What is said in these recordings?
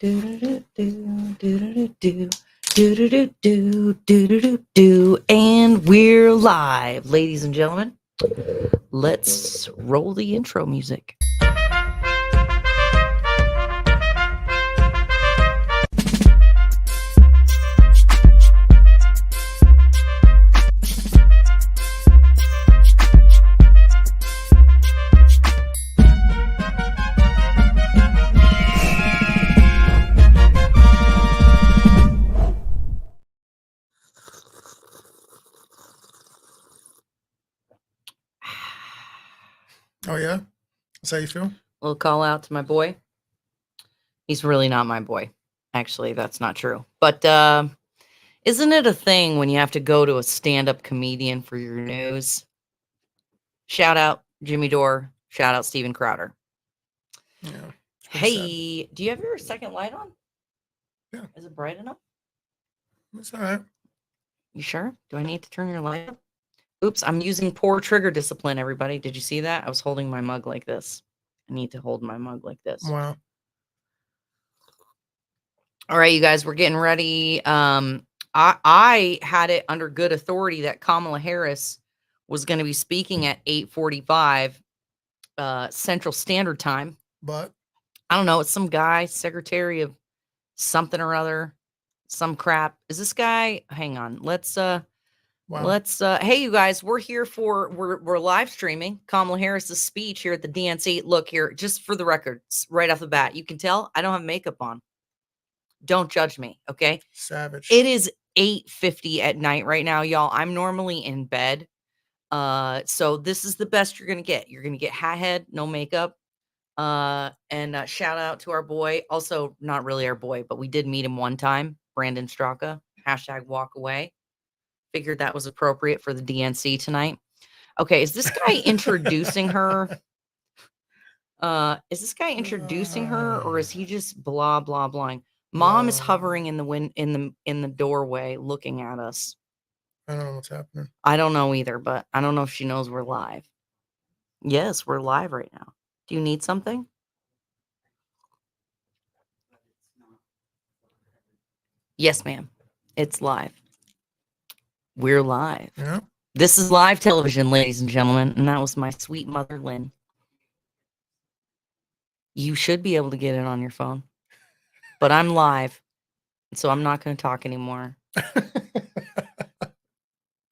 And we're live, ladies and gentlemen. Let's roll the intro music. Oh, yeah? That's how you feel? Little call out to my boy. He's really not my boy. Actually, that's not true. But isn't it a thing when you have to go to a stand-up comedian for your news? Shout out Jimmy Dore. Shout out Steven Crowder. Yeah. Hey, do you have your second light on? Yeah. Is it bright enough? It's all right. You sure? Do I need to turn your light up? Oops, I'm using poor trigger discipline, everybody. Did you see that? I was holding my mug like this. I need to hold my mug like this. Wow. All right, you guys, we're getting ready. I had it under good authority that Kamala Harris was going to be speaking at 8:45 Central Standard Time. But I don't know. It's some guy, secretary of something or other, some crap. Is this guy? Hang on. Let's hey, you guys, we're here for, we're live streaming Kamala Harris's speech here at the DNC. Look here, just for the record, right off the bat, you can tell I don't have makeup on. Don't judge me, okay? Savage. It is 8:50 at night right now, y'all. I'm normally in bed. So this is the best you're gonna get. You're gonna get hat head, no makeup. And shout out to our boy. Also, not really our boy, but we did meet him one time. Brandon Straka, #walkaway. Figured that was appropriate for the DNC tonight. Okay, is this guy introducing her? Is this guy introducing her, or is he just blah blah blahing? Mom is hovering in the doorway, looking at us. I don't know what's happening. I don't know either, but I don't know if she knows we're live. Yes, we're live right now. Do you need something? Yes, ma'am. It's live. We're live. Yeah. This is live television, ladies and gentlemen, and that was my sweet mother, Lynn. You should be able to get it on your phone, but I'm live, so I'm not going to talk anymore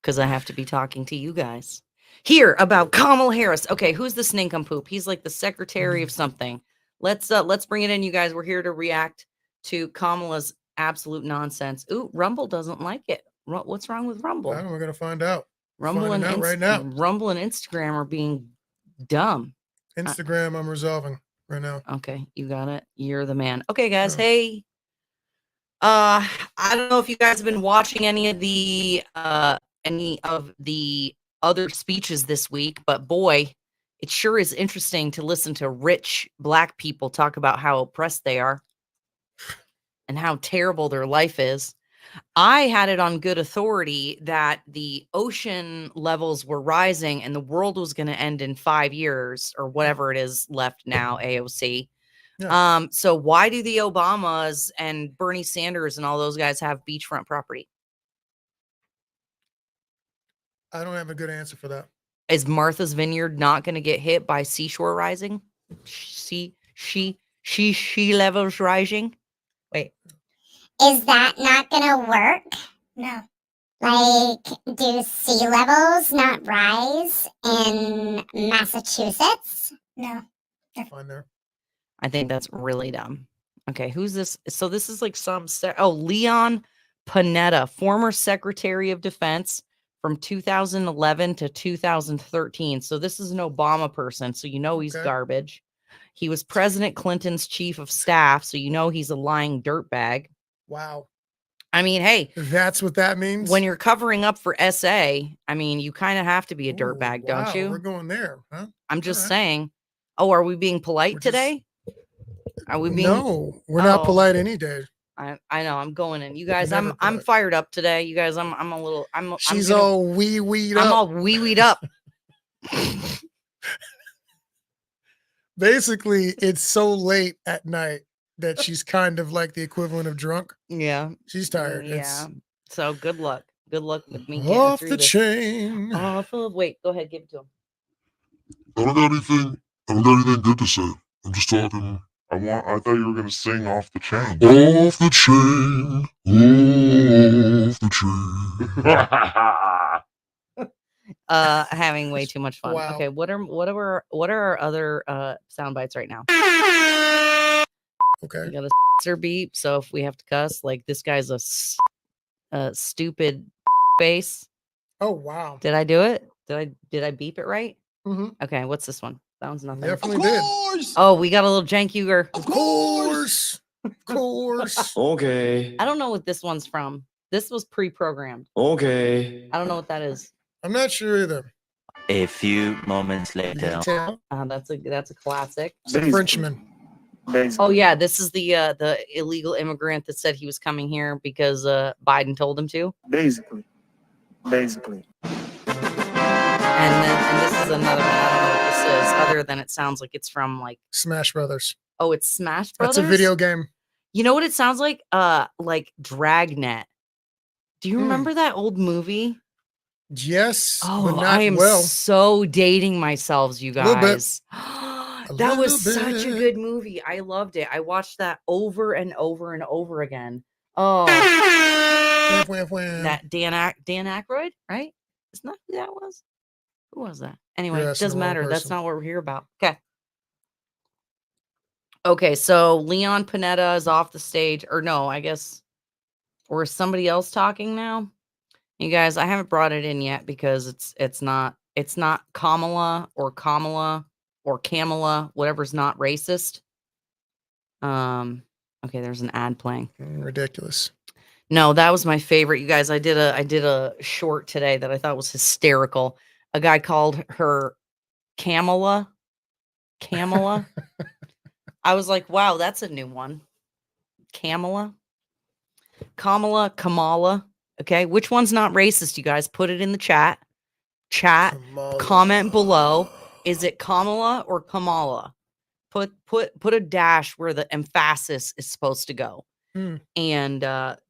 because I have to be talking to you guys here about Kamala Harris. Okay, who's this nincompoop? He's like the secretary of something. Let's bring it in, you guys. We're here to react to Kamala's absolute nonsense. Ooh, Rumble doesn't like it. What's wrong with Rumble? We're gonna find out. Rumble and right now. Rumble and Instagram are being dumb. Instagram, I'm resolving right now. Okay, you got it. You're the man. Okay, guys. Yeah. Hey, I don't know if you guys have been watching any of the other speeches this week, but boy, it sure is interesting to listen to rich Black people talk about how oppressed they are and how terrible their life is. I had it on good authority that the ocean levels were rising and the world was going to end in 5 years or whatever it is left now, AOC. Yeah. So why do the Obamas and Bernie Sanders and all those guys have beachfront property? I don't have a good answer for that. Is Martha's Vineyard not going to get hit by seashore rising? Sea levels rising? Wait. Is that not going to work? No. Like, do sea levels not rise in Massachusetts? No. Fine there. I think that's really dumb. Okay, who's this? So this is like Leon Panetta, former Secretary of Defense from 2011 to 2013. So this is an Obama person, so you know he's garbage. He was President Clinton's chief of staff, so you know he's a lying dirtbag. Wow. I mean, hey. That's what that means? When you're covering up for SA, I mean, you kind of have to be a dirtbag, don't you? We're going there, huh? I'm just saying. Oh, are we being polite today? Are we being? No, we're not polite any day. I know. I'm going in. You guys, I'm fired up today. You guys, I'm a little. She's all wee-weed up. I'm all wee-weed up. Basically, it's so late at night that she's kind of like the equivalent of drunk. Yeah. She's tired. Yeah. So good luck. Good luck with me It's getting off through the this. chain. Off of. Wait. Go ahead. Give it to him. I don't got anything good to say. I'm just talking. I thought you were gonna sing off the chain. Off the chain. Off the chain. Having way too much fun. Wow. Okay. What are our other sound bites right now? Okay. We got a sir beep. So if we have to cuss, like this guy's a stupid face. Oh wow. Did I do it? Did I beep it right? Mm-hmm. Okay. What's this one? That one's nothing. Definitely did. Oh, we got a little jankuger. Of course. Of course. Okay. I don't know what this one's from. This was pre-programmed. Okay. I don't know what that is. I'm not sure either. A few moments later. That's a classic. It's a Frenchman. Oh yeah, this is the illegal immigrant that said he was coming here because Biden told him to. Basically. And this is another one. I don't know what this is, other than it sounds like it's from like Smash Brothers. Oh, it's Smash Brothers. That's a video game. You know what it sounds like? Dragnet. Do you remember that old movie? Yes. Oh, but not I am well. so dating myself, you Little bit. guys. That was such a bit. good movie. I loved it. I watched that over and over and over again. Oh, that Dan Aykroyd, right? Isn't that who that was? Who was that? Anyway, You're it asking doesn't the wrong matter. That's person. not what we're here about. Okay. Okay, so Leon Panetta is off the stage. Or no, I guess. Or is somebody else talking now? You guys, I haven't brought it in yet because it's not Kamala or Kamala, whatever's not racist. Okay, there's an ad playing. Ridiculous. No, that was my favorite. You guys, I did a short today that I thought was hysterical. A guy called her Kamala. I was like, wow, that's a new one. Kamala. Okay, which one's not racist, you guys? Put it in the chat. Comment below. Is it Kamala or Kamala? Put a dash where the emphasis is supposed to go. And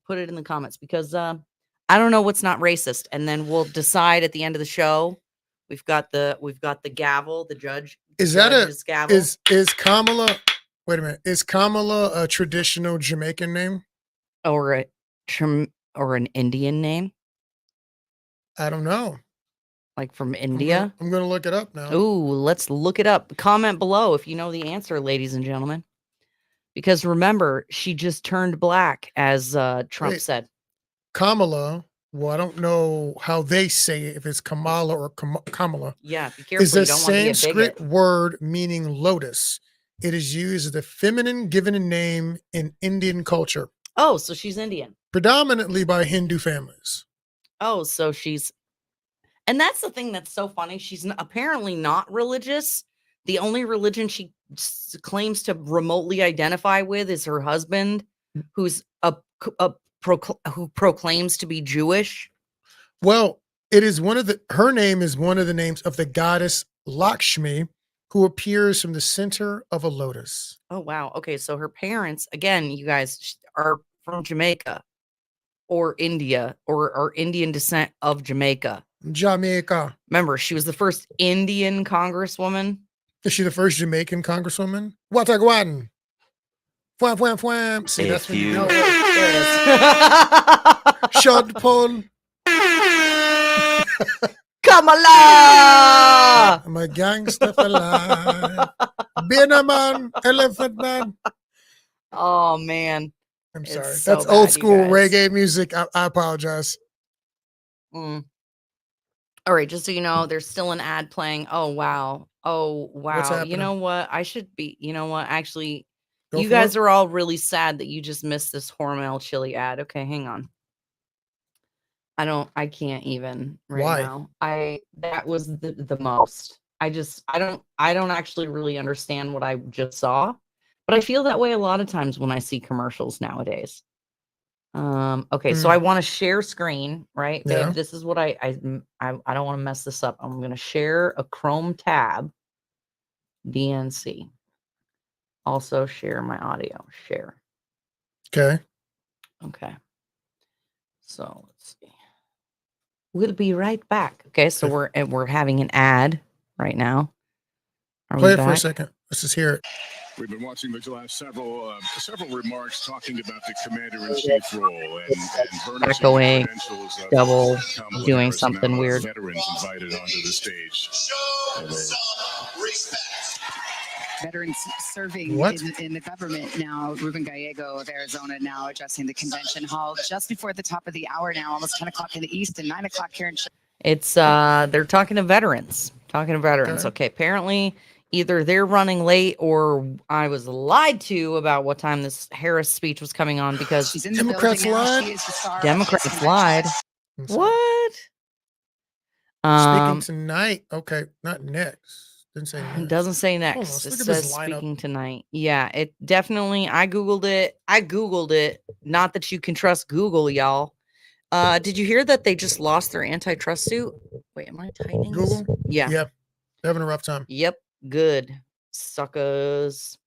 put it in the comments because I don't know what's not racist. And then we'll decide at the end of the show. We've got the gavel, the judge. Is that judge's gavel. is Kamala? Wait a minute. Is Kamala a traditional Jamaican name? or an Indian name? I don't know. Like from India? I'm gonna look it up now. Ooh, let's look it up. Comment below if you know the answer, ladies and gentlemen. Because remember, she just turned black, as Trump said. Kamala. Well, I don't know how they say it, if it's Kamala or Kamala. Yeah, be careful. Is You a don't want to be a Sanskrit bigot. word meaning lotus. It is used as a feminine given a name in Indian culture, Oh, so she's Indian. predominantly by Hindu families. Oh, so she's, and that's the thing that's so funny. She's apparently not religious. The only religion she claims to remotely identify with is her husband, who's who proclaims to be Jewish. Well, it is her name is one of the names of the goddess Lakshmi, who appears from the center of a lotus. Oh, wow. Okay, so her parents, again, you guys, are from Jamaica or India or Indian descent of Jamaica. Jamaica. Remember, she was the first Indian congresswoman. Is she the first Jamaican congresswoman? Wataguan. Fwam, fwam, fwam. See, A that's when you few- know. There it is. Shot the pole. Kamala! I'm a gangster for life. Being a man, elephant man. Oh, man. I'm It's sorry. so That's bad, old you school guys. reggae music. I apologize. Mm. All right, just so you know, there's still an ad playing. Oh, wow. Oh, wow. You happening? know what? You know what? Actually, Go you for guys it. are all really sad that you just missed this Hormel chili ad. Okay, hang on. I can't even right Why? now. That was the most. I don't actually really understand what I just saw, but I feel that way a lot of times when I see commercials nowadays. Okay, so I want to share screen, right? Babe, Yeah. this is what I don't want to mess this up. I'm going to share a Chrome tab, DNC. Also share my audio. Share. Okay. Okay. So let's see. We'll be right back. Okay, so we're having an ad right now. Are Play we it for a back? second. Let's just hear it. We've been watching the last several remarks talking about the commander-in-chief role and burnishing Echoing, the credentials of double, Kamala doing Harris, something now weird. Veterans invited onto the stage. Veterans serving in the government now. Ruben Gallego of Arizona now addressing the convention hall just before the top of the hour now, almost 10 o'clock in the East and 9 o'clock here in Chicago. It's they're talking to veterans. Okay, apparently either they're running late or I was lied to about what time this Harris speech was coming on because She's in the Democrats building now. lied. She is the star of Democrats this lied. I'm sorry. What? Speaking tonight. Okay, not next. Didn't say next. It doesn't say Hold on, next. let's It look at this says lineup. speaking tonight. Yeah, it definitely. I googled it. Not that you can trust Google, y'all. Did you hear that they just lost their antitrust suit? Wait, am I tightening this? Google? Yeah. They're having a rough time. Yep. Good. Suckers.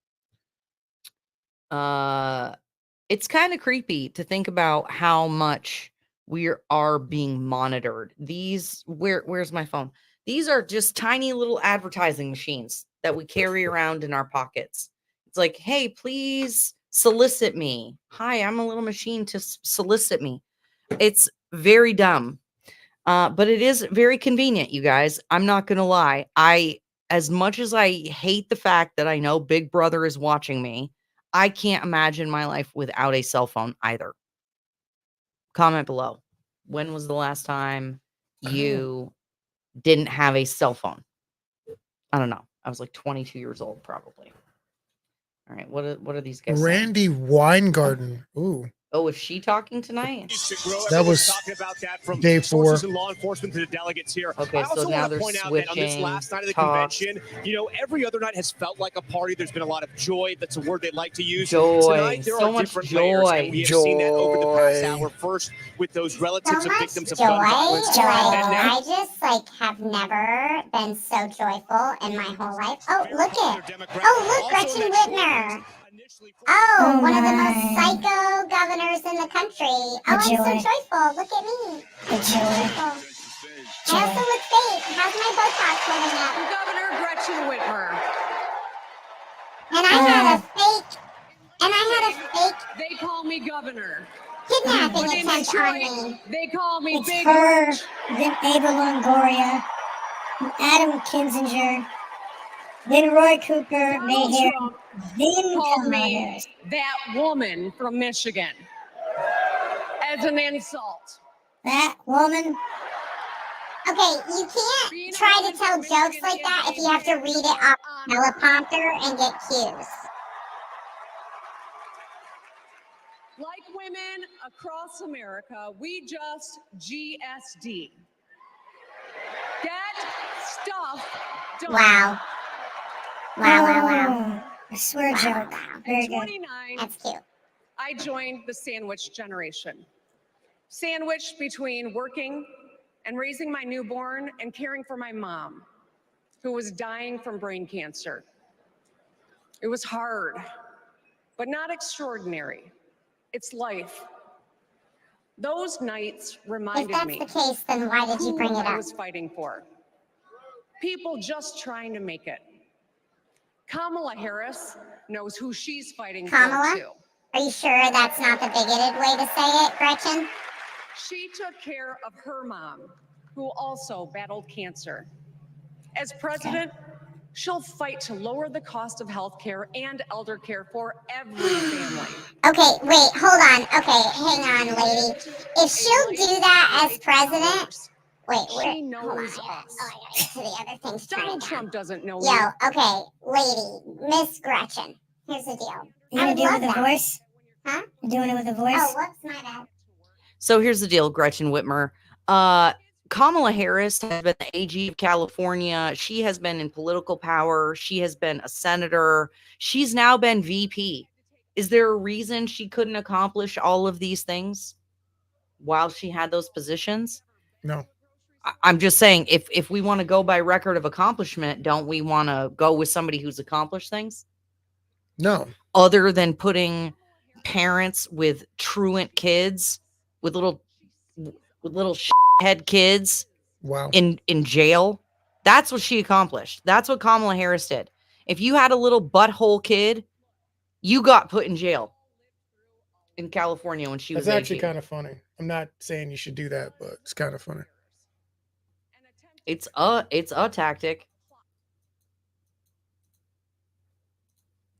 It's kind of creepy to think about how much we are being monitored. Where's my phone? These are just tiny little advertising machines that we carry around in our pockets. It's like, hey, please solicit me. Hi, I'm a little machine to solicit me. It's very dumb. But it is very convenient, you guys. I'm not going to lie. As much as I hate the fact that I know Big Brother is watching me, I can't imagine my life without a cell phone either. Comment below. When was the last time you didn't have a cell phone? I don't know. I was like 22 years old, probably. All right. What are these guys saying? Randy Weingarten. Ooh. Oh, is she talking tonight? That was day 4. And law enforcement to the delegates here. Okay, I also so now want to they're point out that on this switching last night of the talks. convention, every other night has felt like a party. There's been a lot of joy. That's a word they like to use. Joy. Tonight, there So are much different joy. layers, and we have seen that over the past Joy. hour. First, with those relatives So of much victims of joy. gun violence. And now I just have never been so joyful in my whole life. Oh, look Gretchen Whitmer. Oh, one of the most psycho governors in the country. Oh, I'm so joyful. Look at me. I'm joyful. I also look fake. How's my Botox holding up? Governor Gretchen Whitmer. And I had a fake They call me governor. kidnapping In attempt on Detroit, me. they call me It's Big her, Rich. then Ava Longoria, Adam Kinzinger, then Roy Cooper, Donald Mayhair, Trump then called Kamala me Harris. that woman from Michigan as an insult. That woman, Okay, you can't try to tell jokes like that if you have to read it off teleprompter and get cues. Like women across America, we just GSD. Get stuff done. Wow. a swear joke. Very At good. 29, That's cute. I joined the sandwich generation. Sandwiched between working and raising my newborn and caring for my mom, who was dying from brain cancer. It was hard, but not extraordinary. It's life. Those nights If reminded that's me the case, then why did you who bring it I up? was fighting for. People just trying to make it. Kamala Harris knows who she's fighting Kamala? for too. Are you sure that's not the bigoted way to say it, Gretchen? She took care of her mom, who also battled cancer. As president, she'll fight to lower the cost of health care and elder care for every family. Okay, wait, hold on. Okay, hang on, lady. If she'll do that as president, wait, She hold on. knows I us. gotta get to the other thing straight Donald now. Trump doesn't know me. Yo, okay, lady, Miss Gretchen. Here's the deal. You I gonna would do it love with a that. voice? Huh? You doing it with a voice? Oh, whoops, my bad. So here's the deal, Gretchen Whitmer. Kamala Harris has been the AG of California. She has been in political power. She has been a senator. She's now been VP. Is there a reason she couldn't accomplish all of these things while she had those positions? No. I'm just saying, if we want to go by record of accomplishment, don't we want to go with somebody who's accomplished things? No. Other than putting parents with truant kids, with little head kids Wow. in jail. That's what she accomplished. That's what Kamala Harris did. If you had a little butthole kid, you got put in jail in California when she was That's actually 18. kind of funny. I'm not saying you should do that, but it's kind of funny. It's a tactic.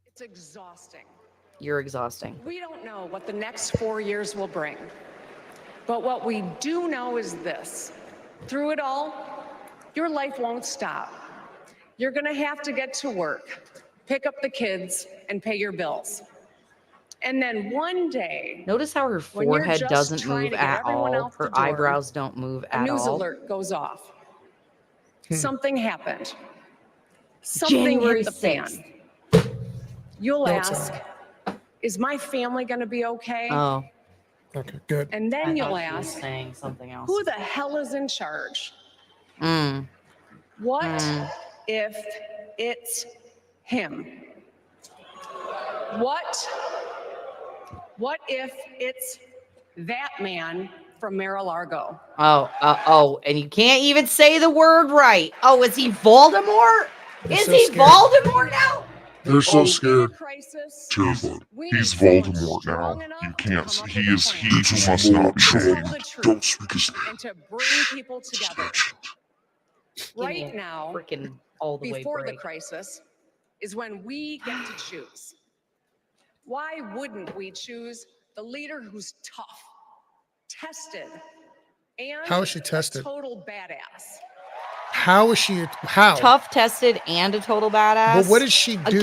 It's exhausting. You're exhausting. We don't know what the next 4 years will bring. But what we do know is this. Through it all, your life won't stop. You're going to have to get to work, pick up the kids, and pay your bills. And then one day, Notice how her when you're forehead just doesn't trying move to get at everyone all. out the Her door, eyebrows don't move a at news all. alert goes off. Something happened. Something January hit the fan. 6th. You'll No, it's ask, not. is my family going to be okay? Oh, Okay, good. And then I you'll thought she was ask, saying something else. who the hell is in charge? Mm. What Mm. if it's him? What if it's that man from Mar-a-Lago? Oh, and you can't even say the word right. Oh, is he Voldemort? They're Is so he scared. Voldemort now? They're so scared. Crisis. Terrified. He's Voldemort now. You can't. He is he who must not be named. Don't speak his name. And to bring people together. Right now, Freaking all the way before the break. crisis, is when we get to choose. Why wouldn't we choose the leader who's tough, tested, and How is she tested? a total badass? How is she? How? Tough, tested, and a total badass. But what did she do?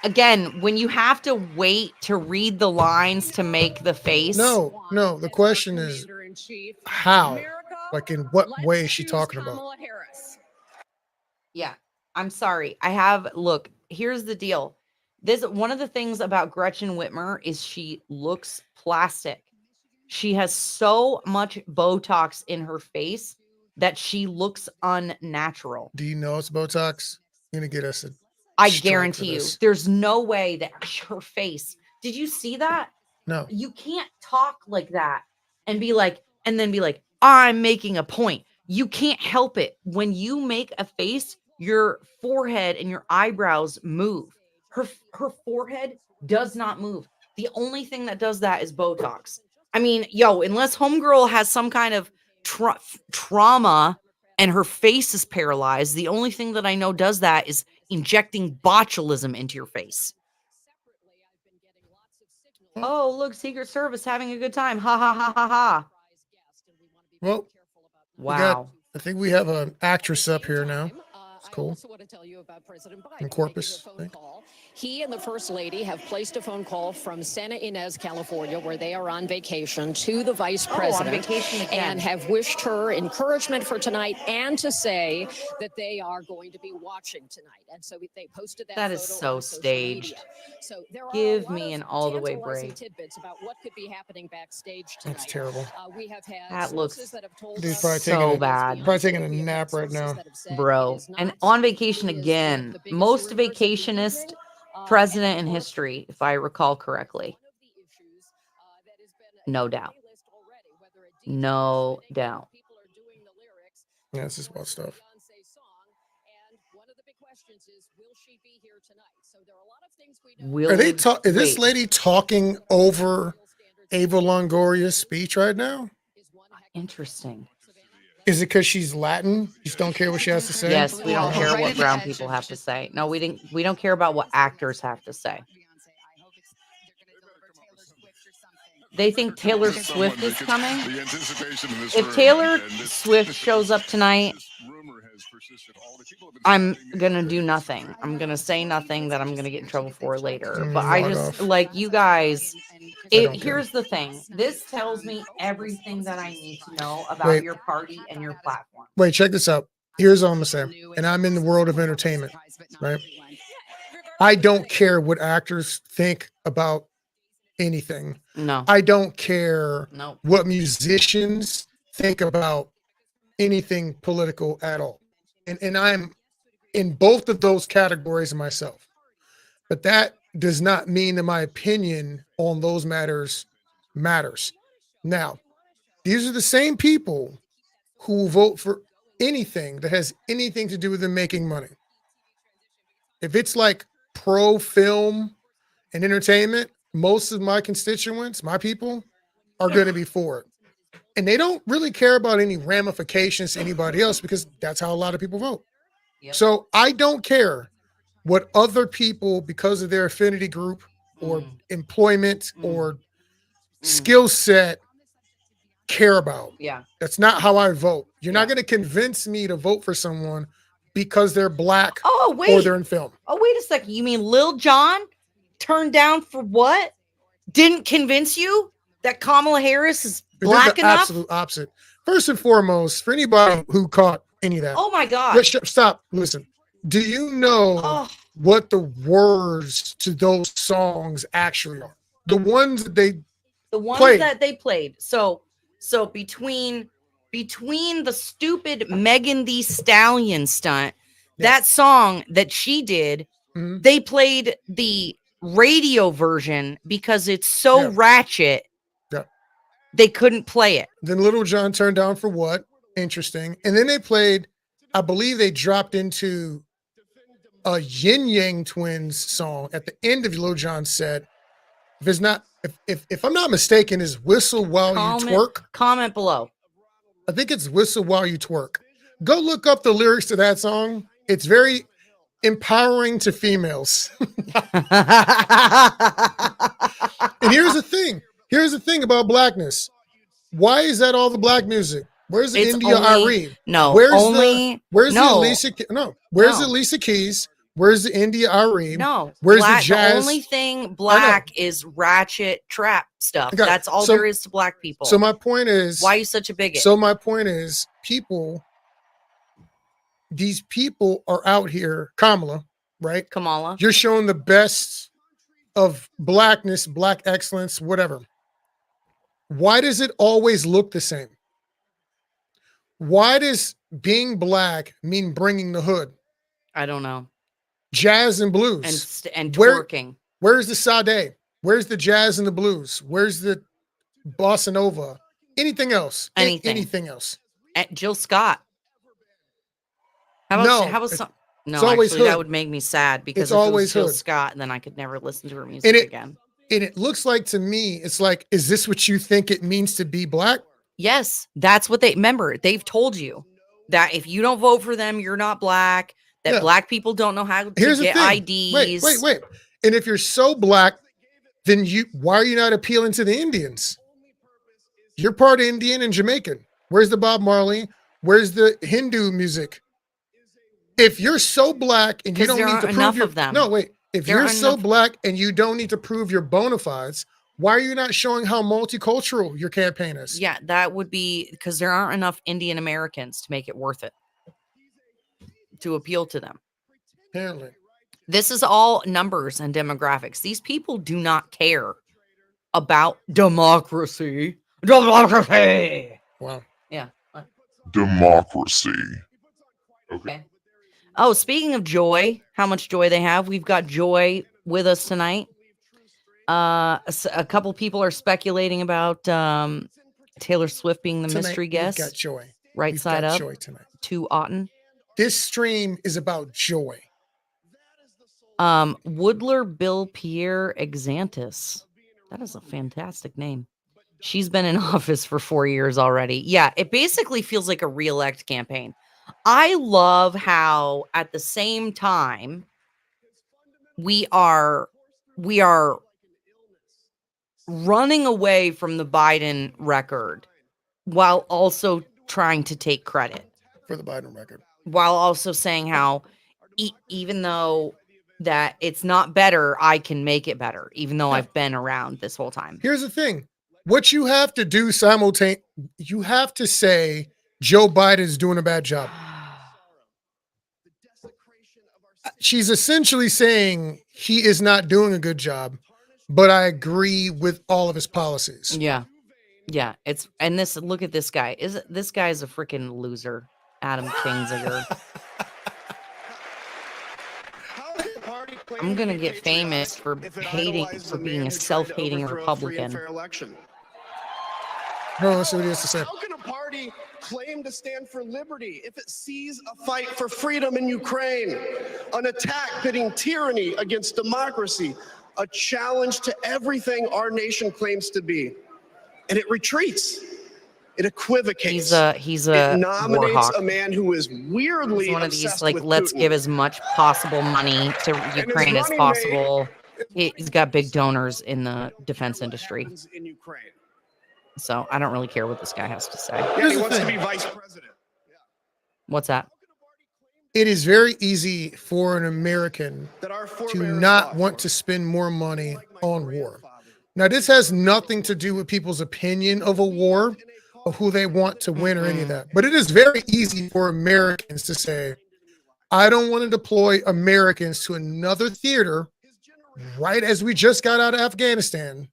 Again, when you have to wait to read the lines to make the face. No. The question is how? Like in what way is she talking about? Kamala Harris. Yeah, I'm sorry. Look, here's the deal. One of the things about Gretchen Whitmer is she looks plastic. She has so much Botox in her face that she looks unnatural. Do you know it's Botox? You're gonna get us a I strike guarantee for you, this. there's no way that her face. Did you see that? No. You can't talk like that and then be like, I'm making a point. You can't help it. When you make a face, your forehead and your eyebrows move. Her forehead does not move. The only thing that does that is Botox. I mean, unless homegirl has some kind of trauma and her face is paralyzed, the only thing that I know does that is injecting botulism into your face. Oh, look, Secret Service having a good time. Ha ha ha ha ha. Well, Wow. I think we have an actress up here now. It's cool. I also want to tell you about President Biden. In Corpus, making a I phone think. call. He and the First Lady have placed a phone call from Santa Ynez, California, where they are on vacation, to the Vice President, on vacation again. and have wished her encouragement for tonight and to say that they are going to be watching tonight. And so they posted that. That is photo so on social staged. media. So there are Give a lot me of an all-the-way tantalizing break. tidbits about what could be happening backstage tonight. That's terrible. We have had That sources looks that have told Dude's us probably so taking bad. probably taking a nap right now. Bro. And on vacation again. Most vacationist president in history, if I recall correctly. No doubt. No doubt. Yeah, this is wild stuff. Are they is this lady talking over Ava Longoria's speech right now? Interesting. Is it because she's Latin? You just don't care what she has to say? Yes, we don't care what brown people have to say. No, we don't care about what actors have to say. They think Taylor Swift is coming. If Taylor Swift shows up tonight, I'm gonna do nothing. I'm gonna say nothing that I'm gonna get in trouble for later. But I just like you guys. Here's the thing. This tells me everything that I need to know about your party and your platform. Wait, check this out. Here's all I'm saying. And I'm in the world of entertainment, right? I don't care what actors think about anything. No. I don't care No. what musicians think about anything political at all. And I'm in both of those categories myself. But that does not mean that my opinion on those matters matters. Now, these are the same people who vote for anything that has anything to do with them making money. If it's like pro film and entertainment, most of my constituents, my people, are going to be for it. And they don't really care about any ramifications to anybody else because that's how a lot of people vote. Yep. So I don't care what other people, because of their affinity group or employment or skill set, care about. Yeah. That's not how I vote. You're not going to convince me to vote for someone because they're black Oh, or wait. they're in film. Oh, wait a second. You mean Lil Jon turned down for what? Didn't convince you that Kamala Harris is black the enough? absolute opposite. First and foremost, for anybody who caught any of that. Oh my God. Stop. Listen. Do you know what the words to those songs actually are? The ones that they played. So between the stupid Megan Thee Stallion stunt, that song that she did, they played the radio version because it's so ratchet. Yeah. They couldn't play it. Then Little John turned down for what? Interesting. And then they played, I believe they dropped into a Yin Yang Twins song at the end of Little John's set. If it's not, if I'm not mistaken, is Whistle While You Twerk. Comment below. I think it's Whistle While You Twerk. Go look up the lyrics to that song. It's very empowering to females. And here's the thing. Here's the thing about blackness. Why is that all the black music? Where's the India Arie? No. Where's only the Alicia? No. Where's the Alicia Keys? Where's the India Arie? No. Where's the jazz? The only thing black is ratchet trap stuff. That's all there is to black people. So my point is, why are you such a bigot? So my point is, these people are out here, Kamala, right? Kamala. You're showing the best of blackness, black excellence, whatever. Why does it always look the same? Why does being black mean bringing the hood? I don't know. Jazz and blues. And twerking. Where's the Sade? Where's the jazz and the blues? Where's the bossa nova? Anything else? Anything else? Jill Scott. How about some? No, actually, that would make me sad because if it was Jill Scott, then I could never listen to her music again. And it looks like to me, it's like, is this what you think it means to be black? Yes, that's what they've told you that if you don't vote for them, you're not black, that black people don't know how to get IDs. Wait. And if you're so black, then why are you not appealing to the Indians? You're part Indian and Jamaican. Where's the Bob Marley? Where's the Hindu music? If you're so black and you don't need to prove your, no, wait. If you're so black and you don't need to prove your bona fides, why are you not showing how multicultural your campaign is? Yeah, that would be because there aren't enough Indian Americans to make it worth it to appeal to them. Apparently. This is all numbers and demographics. These people do not care about democracy. Democracy. Wow. Yeah. Democracy. Okay. Oh, speaking of joy, how much joy they have. We've got Joy with us tonight. A couple people are speculating about Taylor Swift being the mystery guest. We've got Joy. Right side up. Joy tonight. To Otten. This stream is about joy. Woodler Bill Pierre Exantis. That is a fantastic name. She's been in office for 4 years already. Yeah, it basically feels like a re-elect campaign. I love how at the same time we are running away from the Biden record while also trying to take credit for the Biden record, while also saying how even though that it's not better, I can make it better, even though I've been around this whole time. Here's the thing. What you have to do simultaneously, you have to say Joe Biden's doing a bad job. She's essentially saying he is not doing a good job, but I agree with all of his policies. Yeah. Yeah. Look at this guy. This guy is a freaking loser. Adam Kinzinger. I'm gonna get famous for being a self-hating Republican. No, let's see what he has to say. How can a party claim to stand for liberty if it sees a fight for freedom in Ukraine, an attack pitting tyranny against democracy, a challenge to everything our nation claims to be, and it retreats? It equivocates. He's a it nominates war hawk. a man who is weirdly He's one of these obsessed like with let's Putin. give as much possible money to Ukraine as possible. He's got big donors in the defense industry. In Ukraine. So I don't really care what this guy has to say. Yeah, he wants to be vice president. What's that? It is very easy for an American to not want to spend more money on war. Now, this has nothing to do with people's opinion of a war, of who they want to win or any of that. But it is very easy for Americans to say, I don't want to deploy Americans to another theater right as we just got out of Afghanistan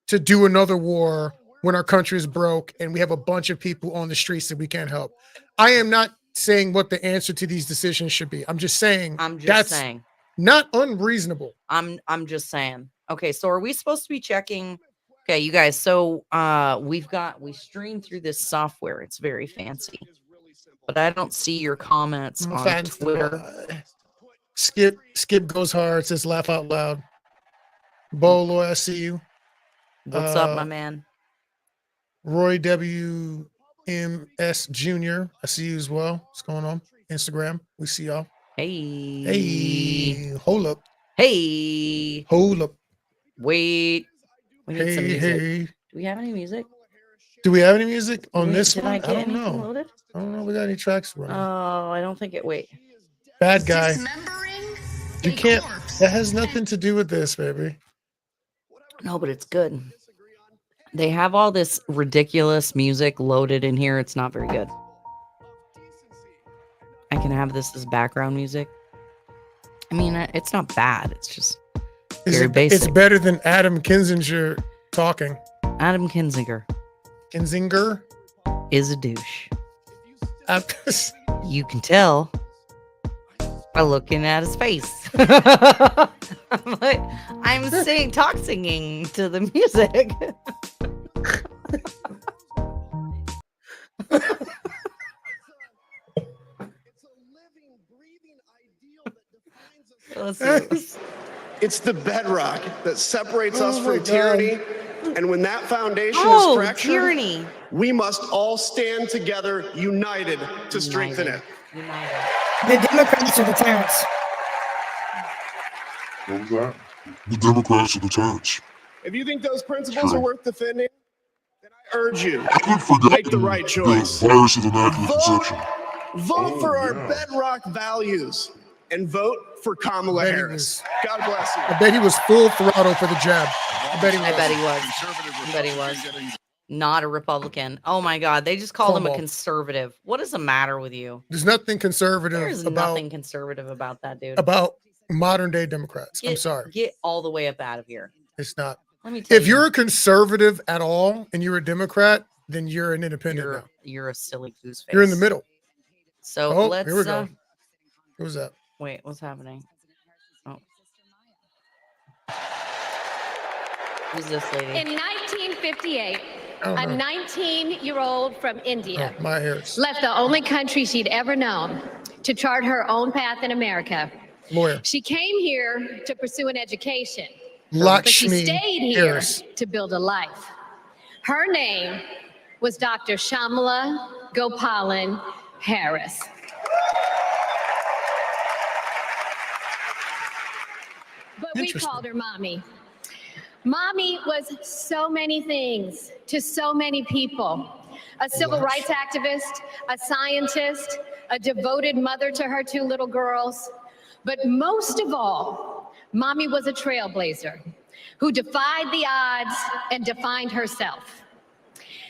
to do another war when our country is broke and we have a bunch of people on the streets that we can't help. I am not saying what the answer to these decisions should be. I'm just saying that's not unreasonable. I'm just saying. Okay, so are we supposed to be checking? Okay, you guys. So we stream through this software. It's very fancy, but I don't see your comments on Twitter. Skip goes hard. Says laugh out loud. Bolo, I see you. What's up, my man? Roy W. M.S. Jr. I see you as well. What's going on? Instagram. We see y'all. Hey. Hey. Hold up. Hey. Hold up. Wait. We need some music. Hey. Do we have any music? Do we have any music on this Did one? I I get don't anything know. loaded? I don't know. We got any tracks running? Oh, I don't think it. Wait. Bad guy. You can't. That has nothing to do with this, baby. No, but it's good. They have all this ridiculous music loaded in here. It's not very good. I can have this as background music. I mean, it's not bad. It's just very basic. It's better than Adam Kinzinger talking. Adam Kinzinger is a douche. You can tell by looking at his face. I'm singing to the music. It's the bedrock that separates us from tyranny. And when that foundation is fractured, we must all stand together, united to strengthen it. The Democrats are the tyrants. What was that? The Democrats are the tyrants. If you think those principles are worth defending, then I urge you, I make the right choice. The virus of immaculate conception. Vote for our bedrock values and vote for Kamala Harris. God bless you. I bet he was full throttle for the jab. I bet he was. Not a Republican. Oh my God. They just called him a conservative. What is the matter with you? There's nothing conservative There's about nothing conservative about that, dude. about modern day Democrats. I'm sorry. Get all the way up out of here. It's not. Let me tell If you're a conservative at all and you're a Democrat, then you're an independent now. You're a silly goose face. You're in the middle. So let's here we go. What was that? Wait, what's happening? Oh. Who's this lady? In 1958, a I don't know. 19-year-old from India Oh, my Harris. left the only country she'd ever known to chart her own path in America. Lawyer. She came here to pursue an education, but she Lakshmi stayed here Harris. to build a life. Her name was Dr. Shamala Gopalan Harris. But we called her Mommy. Mommy was so many things to so many people. A civil rights activist, a scientist, a devoted mother to her two little girls. But most of all, Mommy was a trailblazer who defied the odds and defined herself.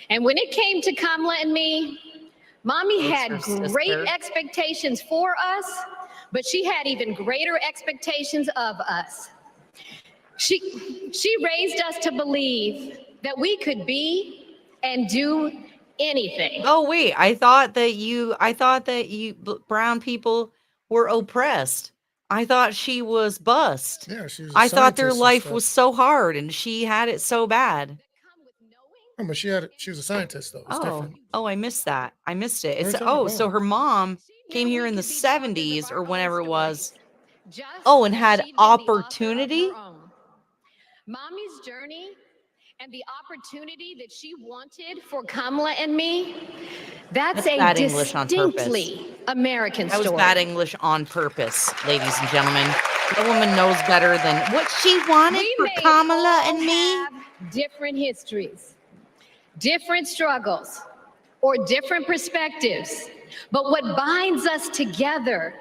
And when it came to Kamala and me, Mommy had great expectations for us, but she had even greater expectations of us. She raised us to believe that we could be and do anything. Oh wait, I thought that you brown people were oppressed. I thought she was bust. Yeah, she was. I thought their life was so hard and she had it so bad. Oh, but she was a scientist though. It's different. Oh, I missed that. I missed it. What are It's you talking so about? her mom came here in the 70s or whenever it was. Just And as had she'd been the author of her opportunity. own. Mommy's journey and the opportunity that she wanted for Kamala and me, that's a bad English on purpose. distinctly American That was story. bad English on purpose, ladies and gentlemen. That woman knows better than what she wanted We for may Kamala all and me. have different histories, different struggles, or different perspectives. But what binds us together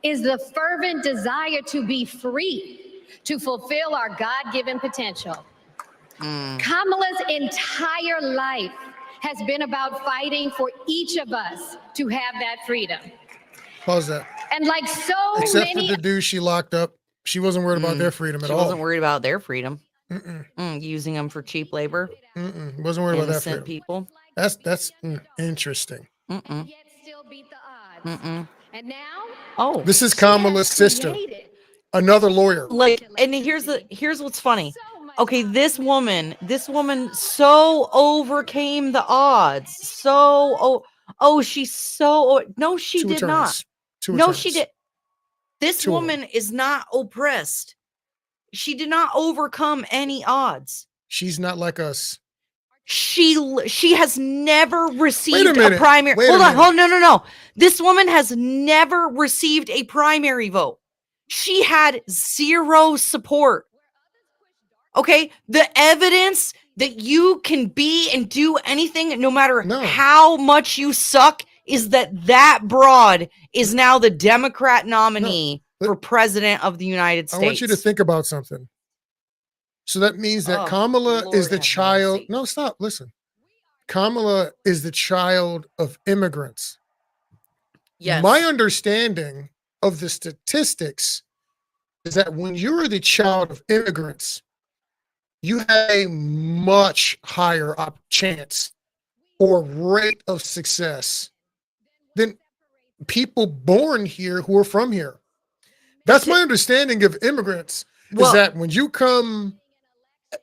is the fervent desire to be free, to fulfill our God-given potential. Kamala's entire life has been about fighting for each of us to have that freedom. Pause that. And like so Except many for the dude she locked up, she wasn't worried about their freedom at She all. wasn't worried about their freedom. Using them for cheap labor. Wasn't worried about that Innocent freedom. people. That's interesting. yet still beat the odds. And now This is Kamala's sister, another lawyer. Like, and here's what's funny. Okay, this woman so overcame the odds. She's so no, she Two did attorneys. not. No, she did. This woman is not oppressed. She did not overcome any odds. She's not like us. She has never received a minute. primary. Wait a Hold on. minute. No. This woman has never received a primary vote. She had zero support. Okay, the evidence that you can be and do anything, no matter how much you suck, is that broad is now the Democrat nominee for president of the United States. I want you to think about something. So that means that Kamala is the child. No, stop. Listen. Kamala is the child of immigrants. Yes. My understanding of the statistics is that when you're the child of immigrants, you have a much higher chance or rate of success than people born here who are from here. That's my understanding of immigrants, is that when you come,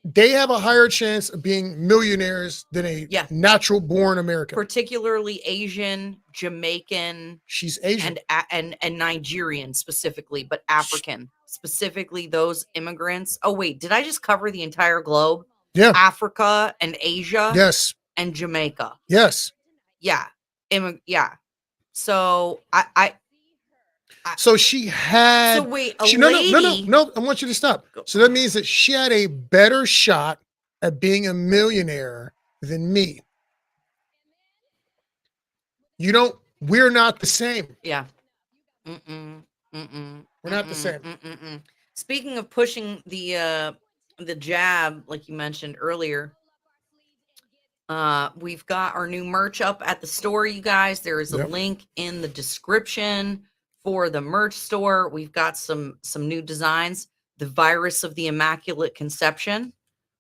they have a higher chance of being millionaires than a natural born American. Particularly Asian, Jamaican. She's Asian. And Nigerian specifically, but African. Specifically those immigrants. Oh, wait, did I just cover the entire globe? Yeah. Africa and Asia. Yes. And Jamaica. Yes. Yeah. Yeah. So so she had. So wait, no. I want you to stop. So that means that she had a better shot at being a millionaire than me. We're not the same. Yeah. We're not the same. Speaking of pushing the jab, like you mentioned earlier, we've got our new merch up at the store, you guys. There is a link in the description for the merch store. We've got some new designs. The virus of the Immaculate Conception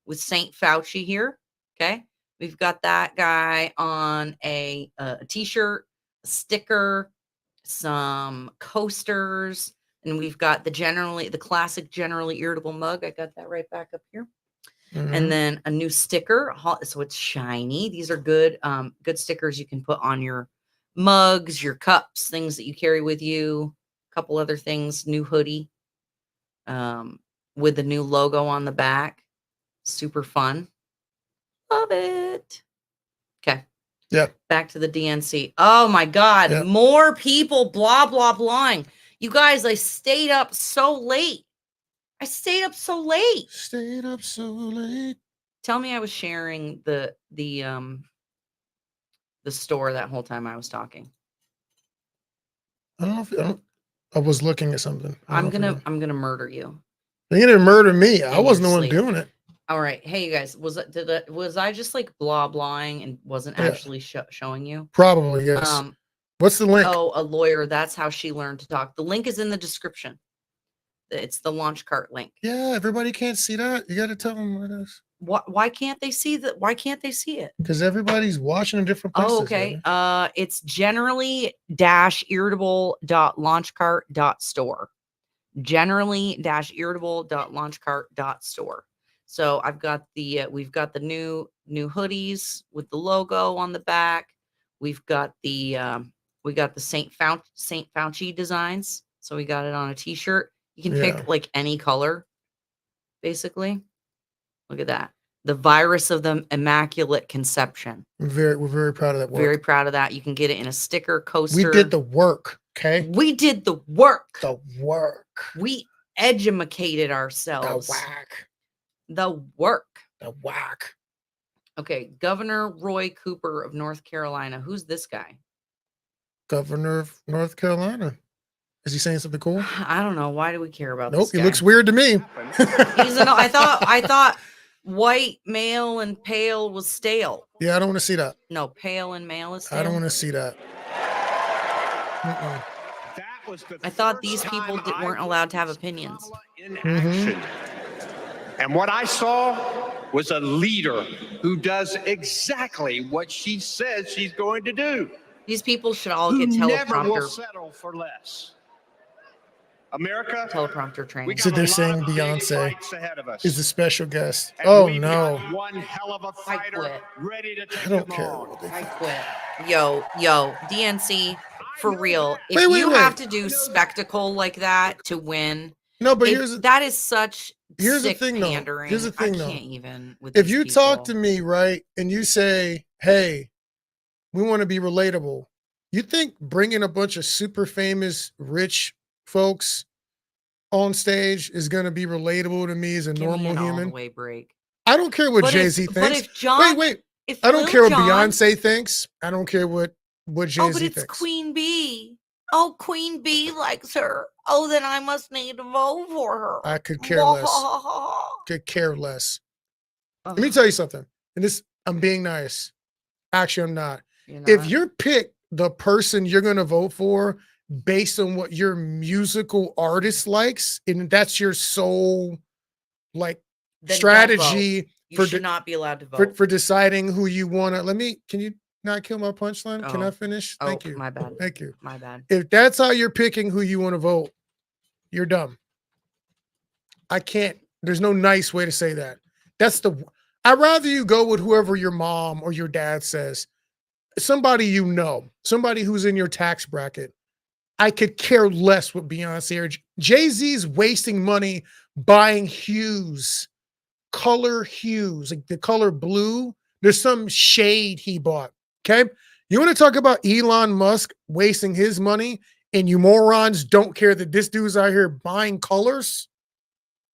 with Saint Fauci here. Okay. We've got that guy on a t-shirt, a sticker, some coasters, and we've got the classic Generally Irritable mug. I got that right back up here. And then a new sticker, so it's shiny. These are good stickers you can put on your mugs, your cups, things that you carry with you. A couple other things. New hoodie with the new logo on the back. Super fun. Love it. Okay. Yeah. Back to the DNC. Oh my God. More people blah, blah, blahing. You guys, I stayed up so late. Stayed up so late. Tell me I was sharing the store that whole time I was talking. I was looking at something. I'm gonna murder you. You're gonna murder me. I wasn't the one doing it. All right. Hey, you guys, was I just like blah blahing and wasn't actually showing you? Probably, yes. What's the link? Oh, a lawyer. That's how she learned to talk. The link is in the description. It's the launch cart link. Yeah, everybody can't see that. You got to tell them what it is. Why can't they see that? Why can't they see it? Because everybody's watching in different places. Oh, okay. It's generally-irritable.launchcart.store. generally-irritable.launchcart.store. So I've got the we've got the new hoodies with the logo on the back. We've got the Saint Fauci designs. So we got it on a t-shirt. You can pick like any color, basically. Look at that. The virus of the Immaculate Conception. We're very proud of that work. Very proud of that. You can get it in a sticker, coaster. We did the work, okay? We did the work. The work. We edumacated ourselves. The whack. The work. The whack. Okay, Governor Roy Cooper of North Carolina. Who's this guy? Governor of North Carolina. Is he saying something cool? I don't know. Why do we care about Nope, this guy? he looks weird to me. I thought white, male, and pale was stale. Yeah, I don't want to see that. No, pale and male is stale. I don't want to see that. I thought these people weren't allowed to have opinions. In action. And what I saw was a leader who does exactly what she says she's going to do. These people should all get Never will teleprompter settle for less. America, teleprompter training. So they're saying Beyonce is the special guest. And Oh we've no. got one hell of a fighter ready to take I don't them care. on. I quit. Yo, DNC, for real. If Wait, you have to do spectacle like that to win, No, but that is such here's the sick thing though. pandering. Here's the thing I though. can't even with If these you people. talk to me, right, and you say, "Hey, we want to be relatable," you think bringing a bunch of super famous rich folks on stage is going to be relatable to me as a Give me normal an all the human? way break. I don't care what But if- Jay-Z but thinks. if John- wait. if I don't Lil care what Jon- Beyonce thinks. I don't care what Jay-Z Oh, but it's thinks. Queen Bee. Oh, Queen Bee likes her. Oh, then I must need to vote for her. I could care less. Could care less. Let me tell you something. And this, I'm being nice. Actually, I'm not. If you're picked the person you're going to vote for based on what your musical artist likes, and that's your sole like Then don't strategy vote. You for should not be allowed to vote. for deciding who you want to. Can you not kill my punchline? Can Oh. I finish? Thank you. My bad. Thank you. My bad. If that's how you're picking who you want to vote, you're dumb. I can't. There's no nice way to say that. I'd rather you go with whoever your mom or your dad says. Somebody you know, somebody who's in your tax bracket. I could care less what Beyonce or Jay-Z's wasting money buying hues, color hues, like the color blue. There's some shade he bought. Okay. You want to talk about Elon Musk wasting his money and you morons don't care that this dude's out here buying colors?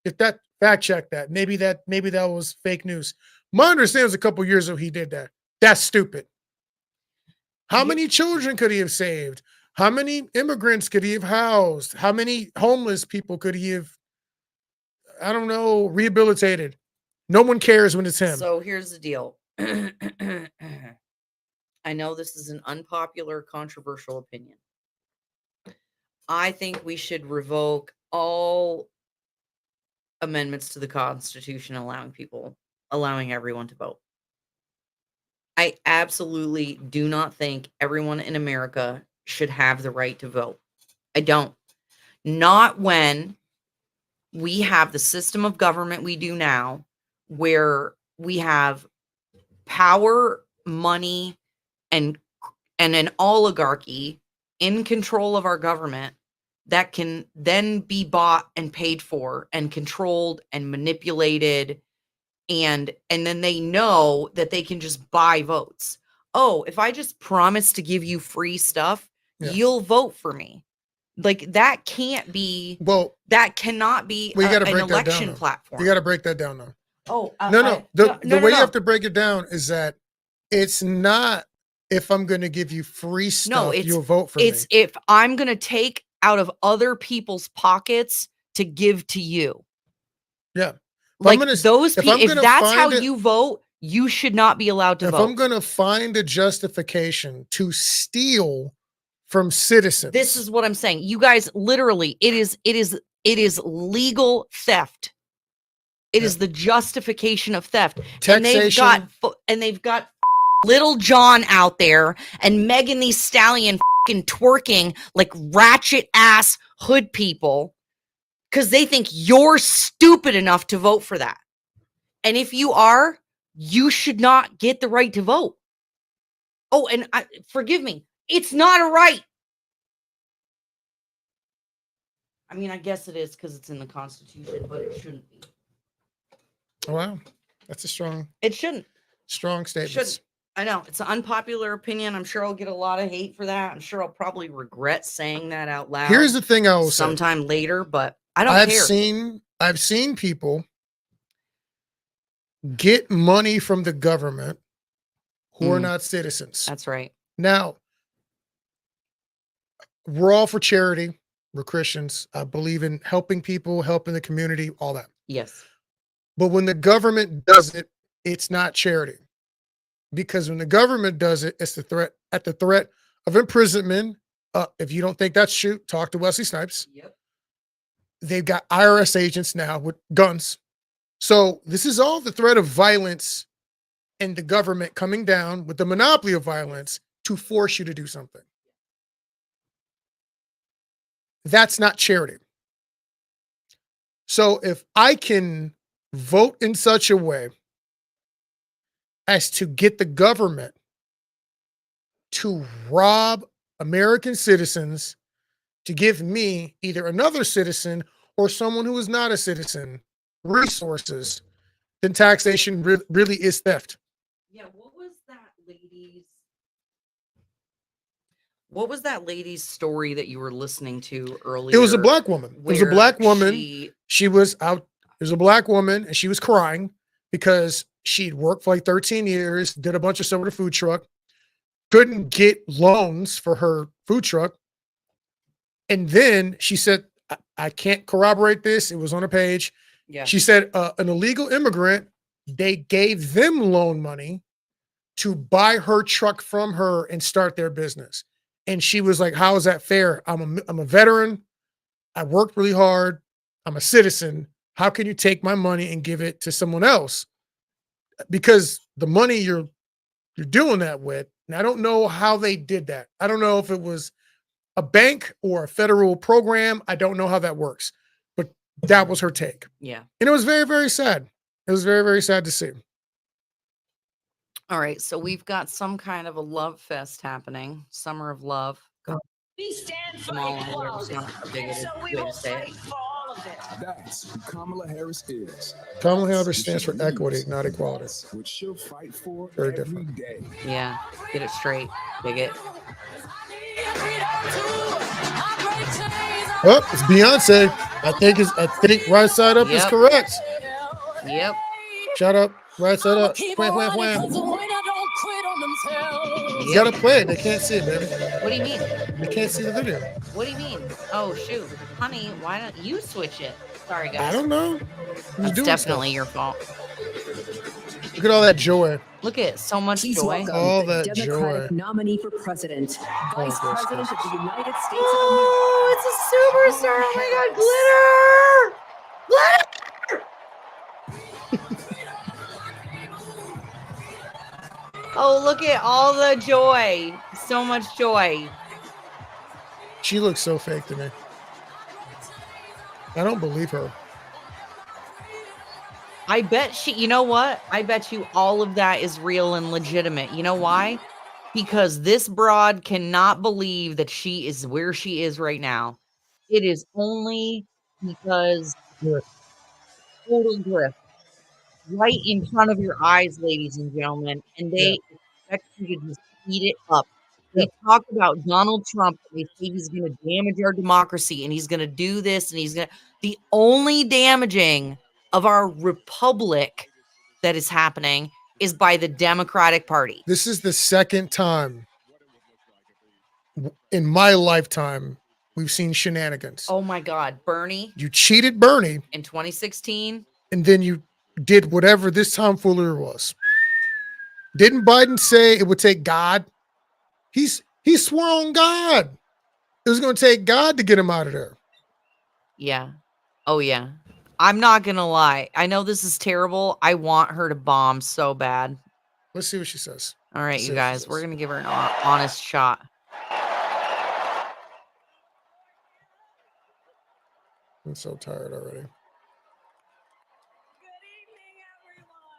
If that fact check that, maybe that was fake news. My understanding was a couple years ago he did that. That's stupid. How many children could he have saved? How many immigrants could he have housed? How many homeless people could he have, I don't know, rehabilitated? No one cares when it's him. So here's the deal. I know this is an unpopular, controversial opinion. I think we should revoke all amendments to the Constitution allowing everyone to vote. I absolutely do not think everyone in America should have the right to vote. I don't. Not when we have the system of government we do now, where we have power, money, and an oligarchy in control of our government that can then be bought and paid for and controlled and manipulated, and then they know that they can just buy votes. Oh, if I just promise to give you free stuff, you'll vote for me. Like that can't be. Well, that cannot be you gotta an break that down, election though. platform. You got to break that down now. Oh, The way you have to break it down is that it's not if I'm going to give you free stuff, you'll vote for me. It's if I'm going to take out of other people's pockets to give to you. Yeah. Like if that's how you vote, you should not be allowed to if vote. I'm going to find a justification to steal from citizens. This is what I'm saying. You guys, literally, it is legal theft. It is the justification of theft. Taxation. And they've got Little John out there and Megan Thee Stallion fucking twerking like ratchet ass hood people because they think you're stupid enough to vote for that. And if you are, you should not get the right to vote. Oh, and forgive me, it's not a right. I mean, I guess it is because it's in the Constitution, but it shouldn't be. Wow, that's a strong. It shouldn't. Strong statement. Shouldn't. I know it's an unpopular opinion. I'm sure I'll get a lot of hate for that. I'm sure I'll probably regret saying that out loud. Here's the thing I will say. Sometime later, but I don't care. I've seen people get money from the government who are not citizens. That's right. Now, we're all for charity. We're Christians. I believe in helping people, helping the community, all that. Yes. But when the government does it, it's not charity. Because when the government does it, it's at the threat of imprisonment. If you don't think that's true, talk to Wesley Snipes. Yep. They've got IRS agents now with guns. So this is all the threat of violence and the government coming down with the monopoly of violence to force you to do something. That's not charity. So if I can vote in such a way as to get the government to rob American citizens to give me either another citizen or someone who is not a citizen resources, then taxation really is theft. Yeah, what was that lady's story that you were listening to earlier? It was a black woman. It was a black woman. She was out. It was a black woman, and she was crying because she'd worked for like 13 years, did a bunch of stuff with a food truck, couldn't get loans for her food truck. And then she said, I can't corroborate this. It was on a page. Yeah. She said an illegal immigrant, they gave them loan money to buy her truck from her and start their business. And she was like, how is that fair? I'm a veteran. I worked really hard. I'm a citizen. How can you take my money and give it to someone else? Because the money you're doing that with, and I don't know how they did that. I don't know if it was a bank or a federal program. I don't know how that works, but that was her take. Yeah. And it was very, very sad. It was very, very sad to see. All right. So we've got some kind of a love fest happening. Summer of Love. We stand for Small equality, bigoted so we way will to say fight it. for all of it. That's who Kamala Harris is. Kamala Harris stands for equity, not equality. Which she'll fight for Very every different. day. Yeah. Get it straight, bigot. Oh, it's Beyonce. I think Right Side Up is correct. Yep. Shut up. Right Side Up. Wham, wham, wham. You gotta play it. They can't see it, baby. What do you mean? They can't see the video. What do you mean? Oh, shoot. Honey, why don't you switch it? Sorry, guys. I don't know. That's definitely your fault. Look at all that joy. Look at so much Please joy. welcome All the that Democratic joy. nominee for president, Vice gosh, President of the United States of Oh, it's a superstar. Oh my God, glitter! Oh, look at all the joy. So much joy. She looks so fake to me. I don't believe her. I bet you know what? I bet you all of that is real and legitimate. You know why? Because this broad cannot believe that she is where she is right now. It is only because total grift right in front of your eyes, ladies and gentlemen, and they expect you to just eat it up. They talk about Donald Trump, and they say he's going to damage our democracy, and he's going to do this, and he's going to. The only damaging of our republic that is happening is by the Democratic Party. This is the second time in my lifetime we've seen shenanigans. Oh my God, Bernie You cheated Bernie, in 2016. and then you did whatever this tomfoolery was. Didn't Biden say it would take God? He swore on God. It was going to take God to get him out of there. Yeah. Oh yeah. I'm not going to lie. I know this is terrible. I want her to bomb so bad. Let's see what she says. All right, Let's see you what she guys, says. we're going to give her an honest shot. I'm so tired already.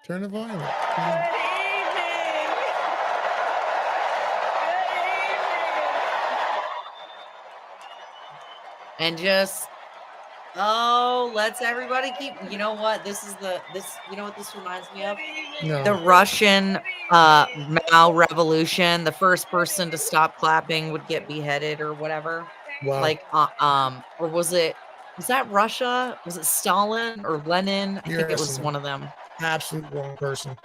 Turn the volume up. And just, let's everybody keep, you know what? You know what this reminds me of? No. The Russian Mao revolution. The first person to stop clapping would get beheaded or whatever. Wow. Like, or was that Russia? Was it Stalin or Lenin? I think it was one of them. Absolute wrong person.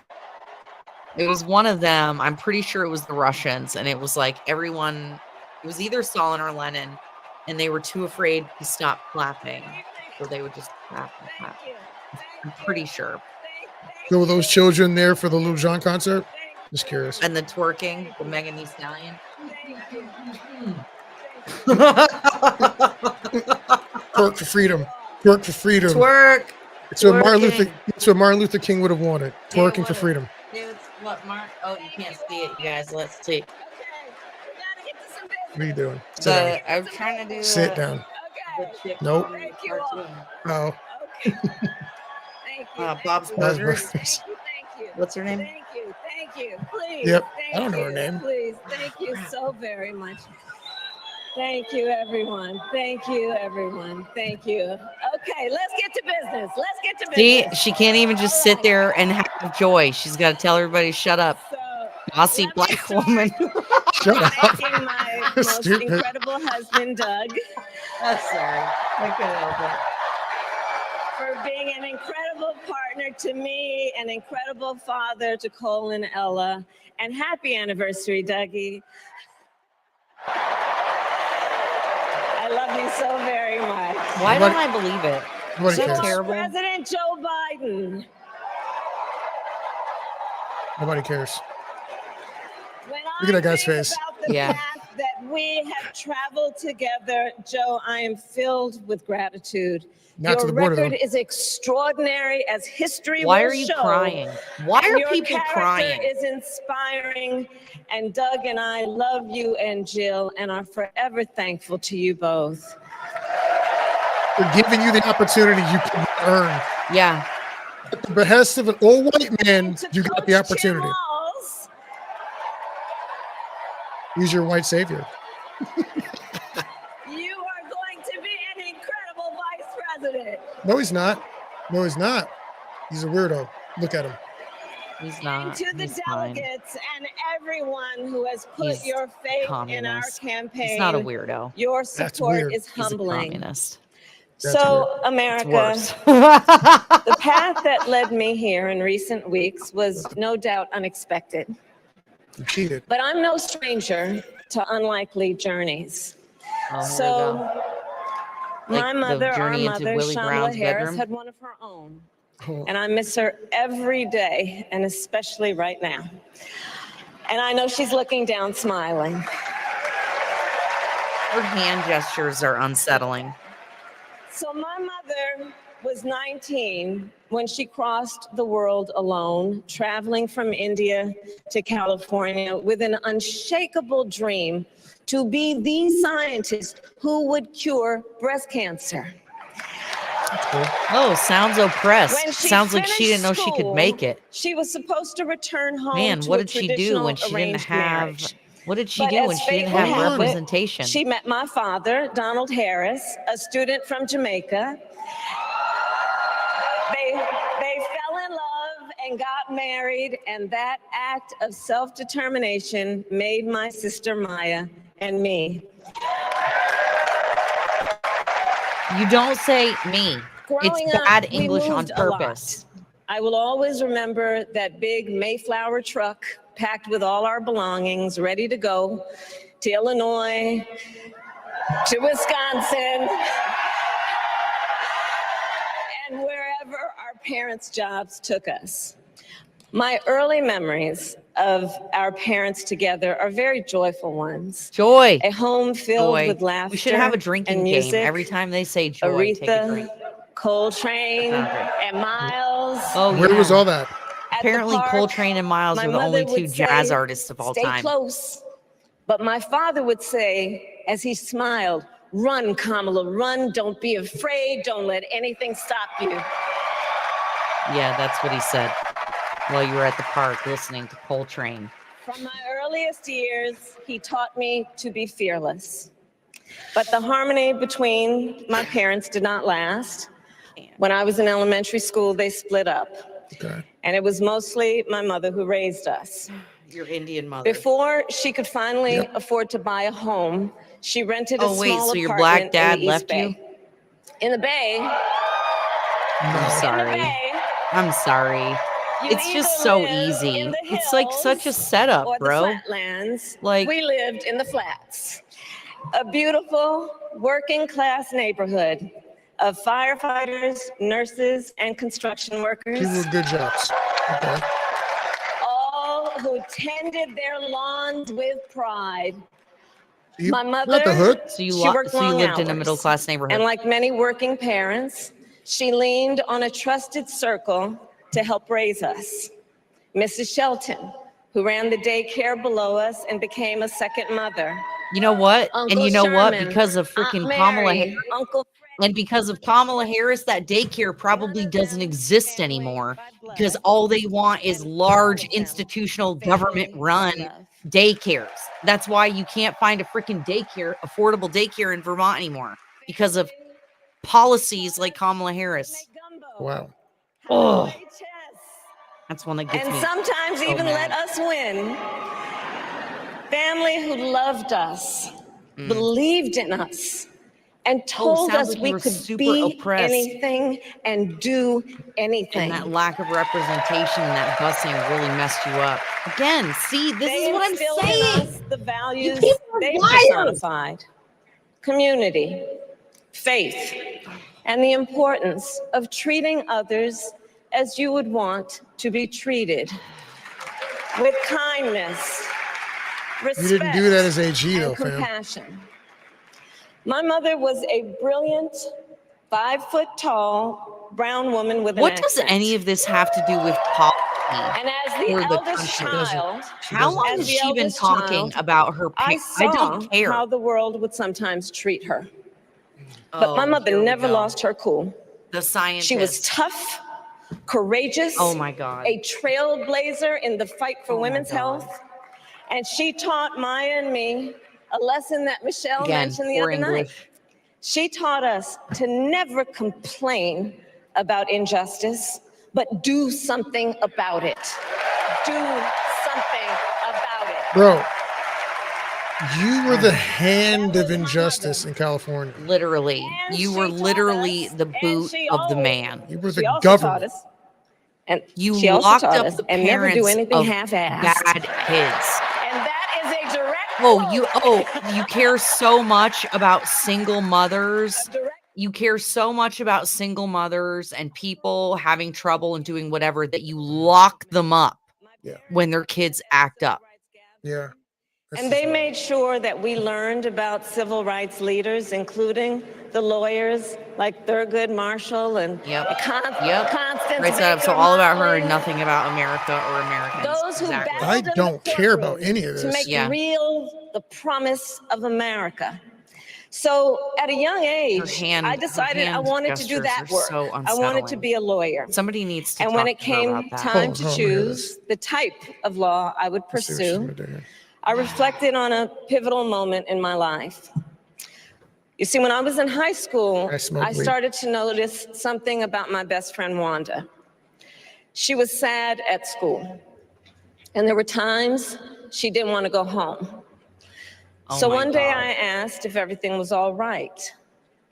It was one of them. I'm pretty sure it was the Russians. And it was like it was either Stalin or Lenin. And they were too afraid to stop clapping. So they would just clap and clap. I'm pretty sure. So were those children there for the Lil Jon concert? Just curious. And the twerking, the Megan Thee Stallion. Twerk for freedom. Twerk for freedom. Twerk. It's what Martin Luther King would have wanted. Twerking for freedom. It's what you can't see it, you guys. Let's see. What are you doing? I'm trying to do. Sit down. Nope. No. Bob's Burgers. What's her name? Thank you. Please. Yep. I don't know her name. Please. Thank you so very much. Thank you, everyone. Thank you. Okay, let's get to business. See, she can't even just sit there and have joy. She's got to tell everybody, shut up. Bossy black woman. Shut up. Thanking my most incredible husband, Doug. Sorry. I couldn't help it. For being an incredible partner to me, an incredible father to Cole and Ella, and happy anniversary, Dougie. I love you so very much. Why don't I believe it? Nobody terrible. President Joe Biden. Nobody cares. When Look at that guy's face. the path that we have traveled together, Joe, I am filled with gratitude. Not to Your the border, record though. is extraordinary, as history Why will are you show. crying? Why And are your people character crying? is inspiring, and Doug and I love you and Jill and are forever thankful to you both. We're giving you the opportunity you can earn. Yeah. At the behest of an old white man, you got the opportunity. He's your white savior. You are going to be an incredible vice president. No, he's not. No, he's not. He's a weirdo. Look at him. He's not. And to the He's fine. delegates and everyone who has put He's your faith in our communist. campaign, He's not a weirdo. Your That's support weird. is He's a humbling. communist. That's So, It's America, worse. the path that led me here in recent weeks was no doubt unexpected. You cheated. But I'm no stranger to unlikely journeys. Oh, here we So, go. my Like the mother, our journey into mother, Willie Shamla Brown's Harris, bedroom? had one of her own. Oh, And I miss her every day, and especially right now. And I know she's looking down, smiling. Her hand gestures are unsettling. So my mother was 19 when she crossed the world alone, traveling from India to California with an unshakable dream to be the scientist who would cure breast cancer. Oh, sounds oppressed. When she Sounds like she finished didn't know she could school, make it. She was supposed to return home Man, to what a did she do traditional when she didn't arranged have? marriage. What did she But do as when she fate didn't would have have it, representation? She met my father, Donald Harris, a student from Jamaica. They fell in love and got married, and that act of self-determination made my sister Maya and me. You don't say me. Growing It's up, bad we English on moved a lot. purpose. I will always remember that big Mayflower truck packed with all our belongings, ready to go to Illinois, to Wisconsin, and wherever our parents' jobs took us. My early memories of our parents together are very joyful ones. Joy. A home filled Joy. with laughter. We should have a and drinking music. game. Every time they say joy, take a drink. Aretha, Coltrane, and Miles. Oh, where yeah. was all that? At the Apparently, park, Coltrane and Miles my are the only mother two would jazz say, artists of all "Stay time. close." But my father would say, as he smiled, Run, Kamala, run. Don't be afraid. Don't let anything stop you. Yeah, that's what he said while you were at the park listening to Coltrane. From my earliest years, he taught me to be fearless. But the harmony between my parents did not last. When I was in elementary school, they split up. Okay. And it was mostly my mother who raised us. Your Indian mother. Before she could finally afford to buy a home, she rented a Oh, wait, small so your apartment black dad in the East left you? Bay. In the Bay. I'm sorry. I'm sorry. It's just so easy. It's like such a setup, Or the bro. flatlands. Like, we lived in the flats. A beautiful working class neighborhood of firefighters, nurses, and construction workers. People with good jobs. Okay. All who tended their lawns with pride. My not mother, the hood. So you, she worked so you long lived in a hours. middle class neighborhood. And like many working parents, she leaned on a trusted circle to help raise us. Mrs. Shelton, who ran the daycare below us and became a second mother. You know what? Uncle And you know what? Sherman, Because of Aunt freaking Mary, Kamala Harris, Uncle and because of Kamala Harris, that daycare probably doesn't exist anymore because all they want is large institutional government-run daycares. That's why you can't find a freaking daycare, affordable daycare in Vermont anymore because of policies like Kamala Harris. Wow. Oh, that's one that gets and me. sometimes so even mad. let us win. Family who loved us, believed in us, and told sounds us like you we were could super be oppressed. anything and do anything. And that lack of representation and that busing really messed you up. Again, see, this They is what I'm instilled in saying. us the values people are they liars. personified: community, faith, and the importance of treating others as you would want to be treated, with kindness, respect, You didn't do that as AG though, and fam. compassion. My mother was a brilliant, 5-foot-tall brown woman with an What does accent. any of this have to do with policy? And as the or the eldest country? child, How long as has the she been eldest talking child, about her I parents? saw I don't care. how the world would sometimes treat her. But my Oh, mother here we never go. lost her cool. The scientist. She was tough, courageous, Oh my God. a trailblazer in the fight for women's health. And she taught Maya and me a lesson that Michelle Again, mentioned the poor other night. English. She taught us to never complain about injustice, but do something about it. Do something about it. Bro, you were the hand of injustice in California. Literally. You were literally the boot of the man. You were She the also government. taught us, and You she also locked taught up us, the and never do parents anything of half-assed. bad kids. And that is a direct You care so much about single mothers. You care so much about single mothers and people having trouble and doing whatever that you lock them up when their kids act up. Yeah. And they made sure that we learned about civil rights leaders, including the lawyers like Thurgood Marshall and Constance Right side up. So Baker all about her Motley. and nothing about America or Americans. Those who Exactly. I don't care about any of to this. make real the promise of America. So at a young age, I decided I wanted to do that work. So I wanted to be a lawyer. Somebody needs to And talk when it to her came about that. time to choose the type of law I would pursue, I reflected on a pivotal moment in my life. You see, when I was in high school, I started to notice something about my best friend, Wanda. She was sad at school, and there were times she didn't want to go home. So one day I asked if everything was all right,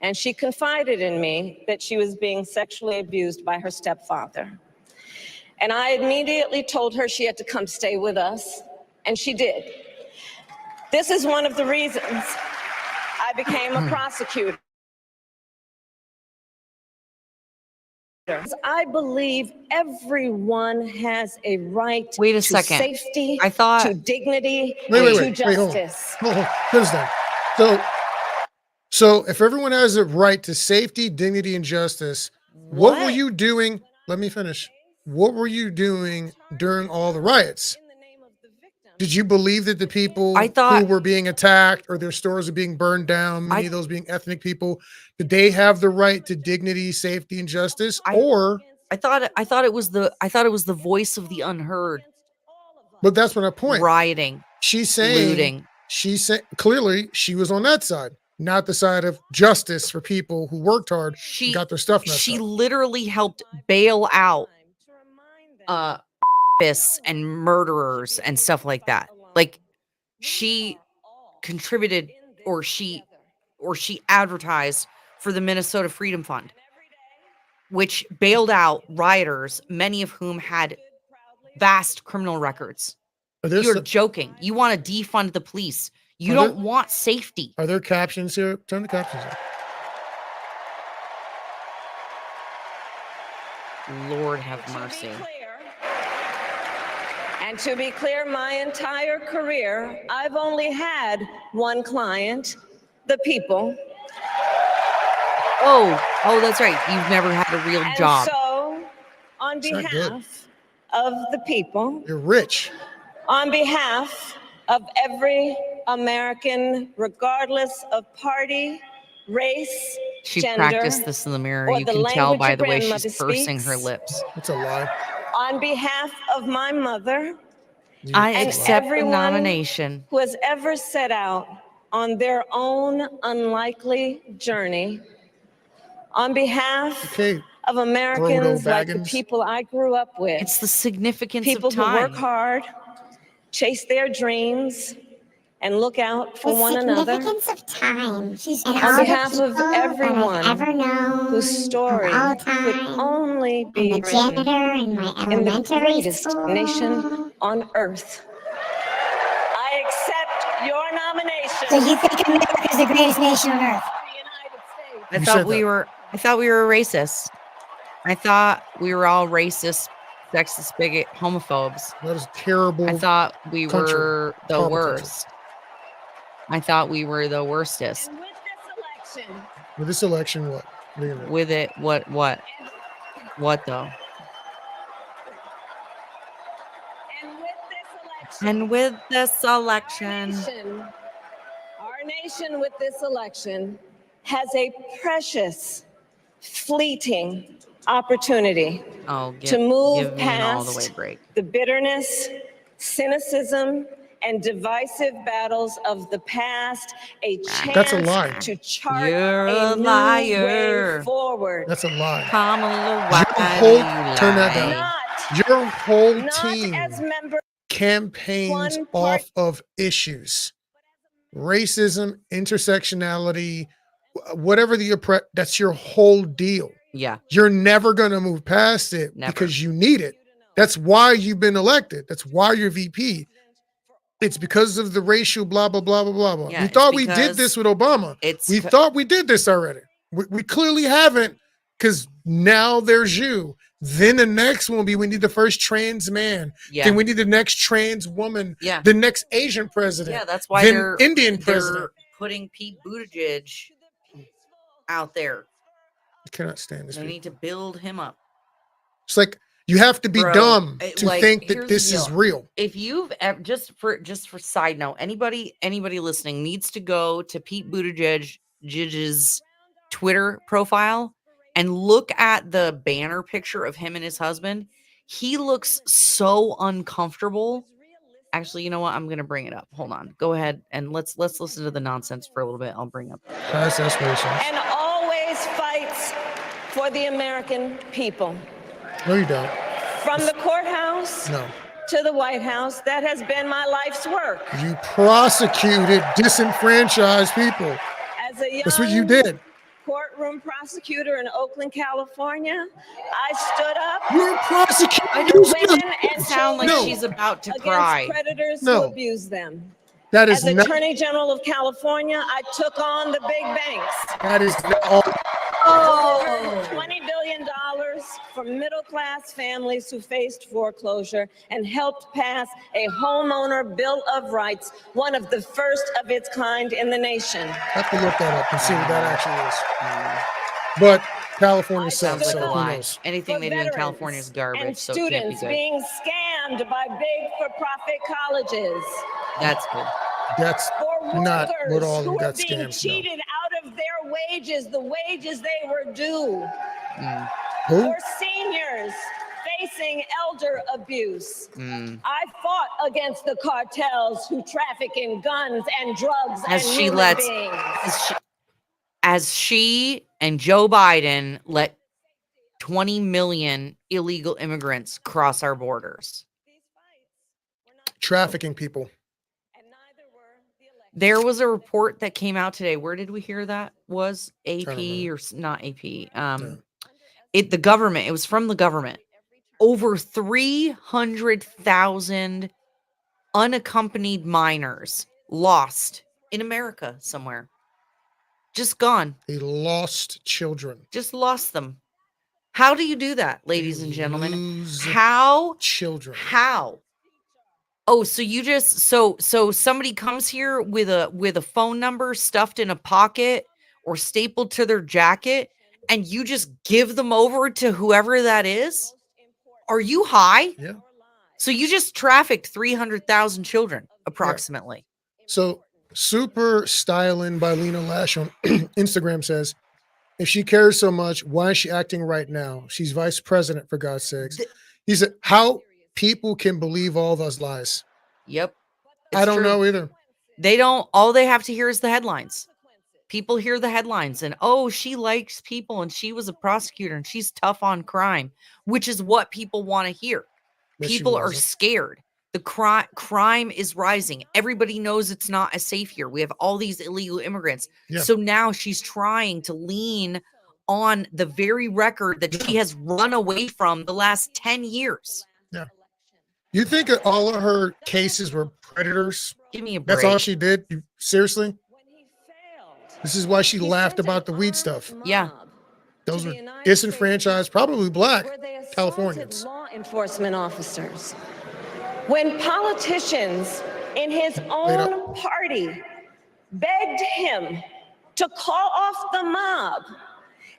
and she confided in me that she was being sexually abused by her stepfather. And I immediately told her she had to come stay with us, and she did. This is one of the reasons I became a prosecutor. I believe everyone has a right Wait a to second. safety, I thought- to dignity, Wait, and to hold on. justice. Hold on. Put us down. So if everyone has a right to safety, dignity, and justice, what were you doing? Let me finish. What were you doing during all the riots? Did you believe that the people who were being attacked or their stores are being burned down, many of those being ethnic people, did they have the right to dignity, safety, and justice? I thought it was the voice of the unheard. But that's what I point. Rioting. She's saying looting. She said clearly she was on that side, not the side of justice for people who worked hard and got their stuff messed She up. literally helped bail out rapists and murderers and stuff like that. Like she contributed or she advertised for the Minnesota Freedom Fund, which bailed out rioters, many of whom had vast criminal records. You're joking. You want to defund the police. You don't want safety. Are there captions here? Turn the captions on. Lord have mercy. And to be clear, my entire career, I've only had one client, the people. Oh, that's right. You've never had a real job. So, on behalf of the people, you're rich. On behalf of every American, regardless of party, race, she gender, practiced this in the mirror. You can tell by the way she's pursing her lips. It's a lie. On behalf of my mother, I and accept the everyone nomination. who has ever set out on their own unlikely journey, on behalf of Americans like the people I grew up with. It's the significance people of time. Who work hard, chase their dreams, and look out for one another. The significance of time. And on behalf all the of people everyone that I've ever known, whose story all could time, only be and the janitor in my in the elementary greatest school. nation on earth. I accept your nomination. So you think America is the greatest nation on earth? I thought we were racist. I thought we were all racist, sexist, bigot, homophobes. That is terrible. I thought we country. were the Horrible worst. I thought we were the worstest. With this election, what? With it, what though? And with this election, our nation with this election has a precious, fleeting opportunity to move give me an all the way past break. the bitterness, cynicism, and divisive battles of the past, a chance That's a lie. to chart You're a a new liar. way forward. That's a lie. Kamala, Turn that down. Your whole team as member campaigns off of issues. Racism, intersectionality, whatever that's your whole deal. Yeah. You're never going to move past it because you need it. That's why you've been elected. That's why you're VP. It's because of the racial blah, blah, blah, blah, blah, blah. Yeah, we thought we did this with Obama. We thought we did this already. We clearly haven't because now there's you. Then the next one will be we need the first trans man. Yeah. Then we need the next trans woman. Yeah. The next Asian president. Yeah, that's why then they're Indian president. They're putting Pete Buttigieg out there. I cannot stand this. They need to build him up. It's like you have to be dumb to like, think that here's this the is deal. real. If you've ever, just for side note, anybody listening needs to go to Pete Buttigieg's Twitter profile and look at the banner picture of him and his husband. He looks so uncomfortable. Actually, you know what? I'm gonna bring it up. Hold on. Go ahead and let's listen to the nonsense for a little bit. I'll bring up. That's aspirations. and always fights for the American people. No, you don't. From the courthouse No. to the White House, that has been my life's work. You prosecuted disenfranchised people. As a young That's what you did. courtroom prosecutor in Oakland, California, I stood up. You're prosecuting. against women and Sound like children she's about to against cry. predators No. who abuse them. That is As not. Attorney General of California, I took on the big banks. That is not. $20 billion for middle-class families who faced foreclosure and helped pass a homeowner bill of rights, one of the first of its kind in the nation. I have to look that up and see what that actually is. But California Sounds sucks, like so a who lie. knows? Anything they do in California is garbage, And so it can't be students good. being scammed scammed by big for-profit colleges. That's good. That's For not what workers all who are got being scams. No. cheated out of their wages, the wages they were due. Who? For seniors facing elder abuse. I fought against the cartels who traffic in guns and drugs As and she human lets, beings. as she and Joe Biden let 20 million illegal immigrants cross our borders. Trafficking people. There was a report that came out today. Where did we hear that? Was AP or not AP? The government. It was from the government. Over 300,000 unaccompanied minors lost in America somewhere. Just gone. They lost children. Just lost them. How do you do that, ladies and gentlemen? Lose How? Children. How? Oh, so you just so somebody comes here with a phone number stuffed in a pocket or stapled to their jacket, and you just give them over to whoever that is? Are you high? Yeah. So you just trafficked 300,000 children, approximately. Yeah. So Super Styling by Lena Lash on Instagram says, if she cares so much, why is she acting right now? She's vice president, for God's sakes. He said, how people can believe all those lies. Yep. I don't know either. They don't. All they have to hear is the headlines. People hear the headlines and, oh, she likes people and she was a prosecutor and she's tough on crime, which is what people want to hear. But People are scared. The crime is rising. Everybody knows it's not as safe here. We have all these illegal immigrants. Yeah. So now she's trying to lean on the very record that she has run away from the last 10 years. Yeah. You think that all of her cases were predators? Give me a break. That's all she did? Seriously? This is why she laughed about the weed stuff. Yeah. Those were disenfranchised, probably black Californians. Law enforcement officers. When politicians in his own party begged him to call off the mob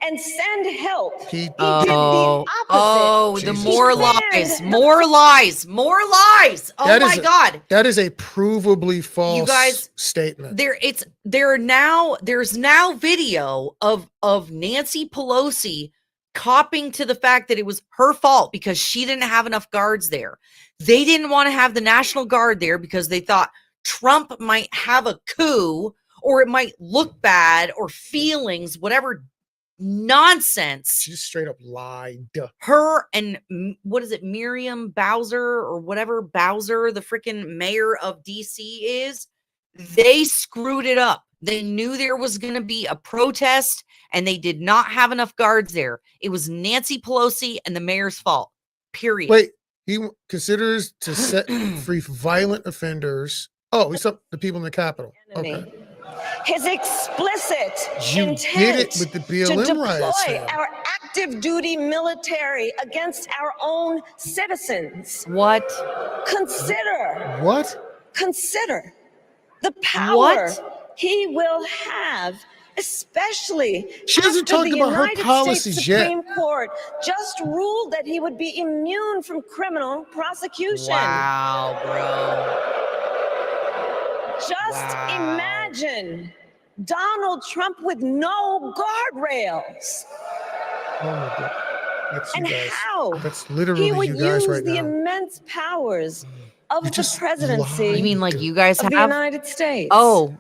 and send help, he did the opposite. The more lies, more lies, more lies. Oh my God. That is a provably false You guys, statement. There's now video of Nancy Pelosi copping to the fact that it was her fault because she didn't have enough guards there. They didn't want to have the National Guard there because they thought Trump might have a coup or it might look bad or feelings, whatever nonsense. She just straight up lied. Her and what is it, Miriam Bowser or whatever Bowser, the freaking mayor of DC is, they screwed it up. They knew there was going to be a protest and they did not have enough guards there. It was Nancy Pelosi and the mayor's fault. Period. Wait, he considers to set free violent offenders. Oh, he's up the people in the Capitol. Okay. His explicit intent did it with the BLM to deploy riots, man. our active duty military against our own citizens. What? Consider the power he will have, especially she hasn't after talked the about her United policies States yet. Supreme Court just ruled that he would be immune from criminal prosecution. Wow, bro. Just imagine Donald Trump with no guardrails. Oh my God. That's And you guys. how That's literally he would you guys use right the now. immense powers of the presidency You mean like you guys of have? the United States. Oh,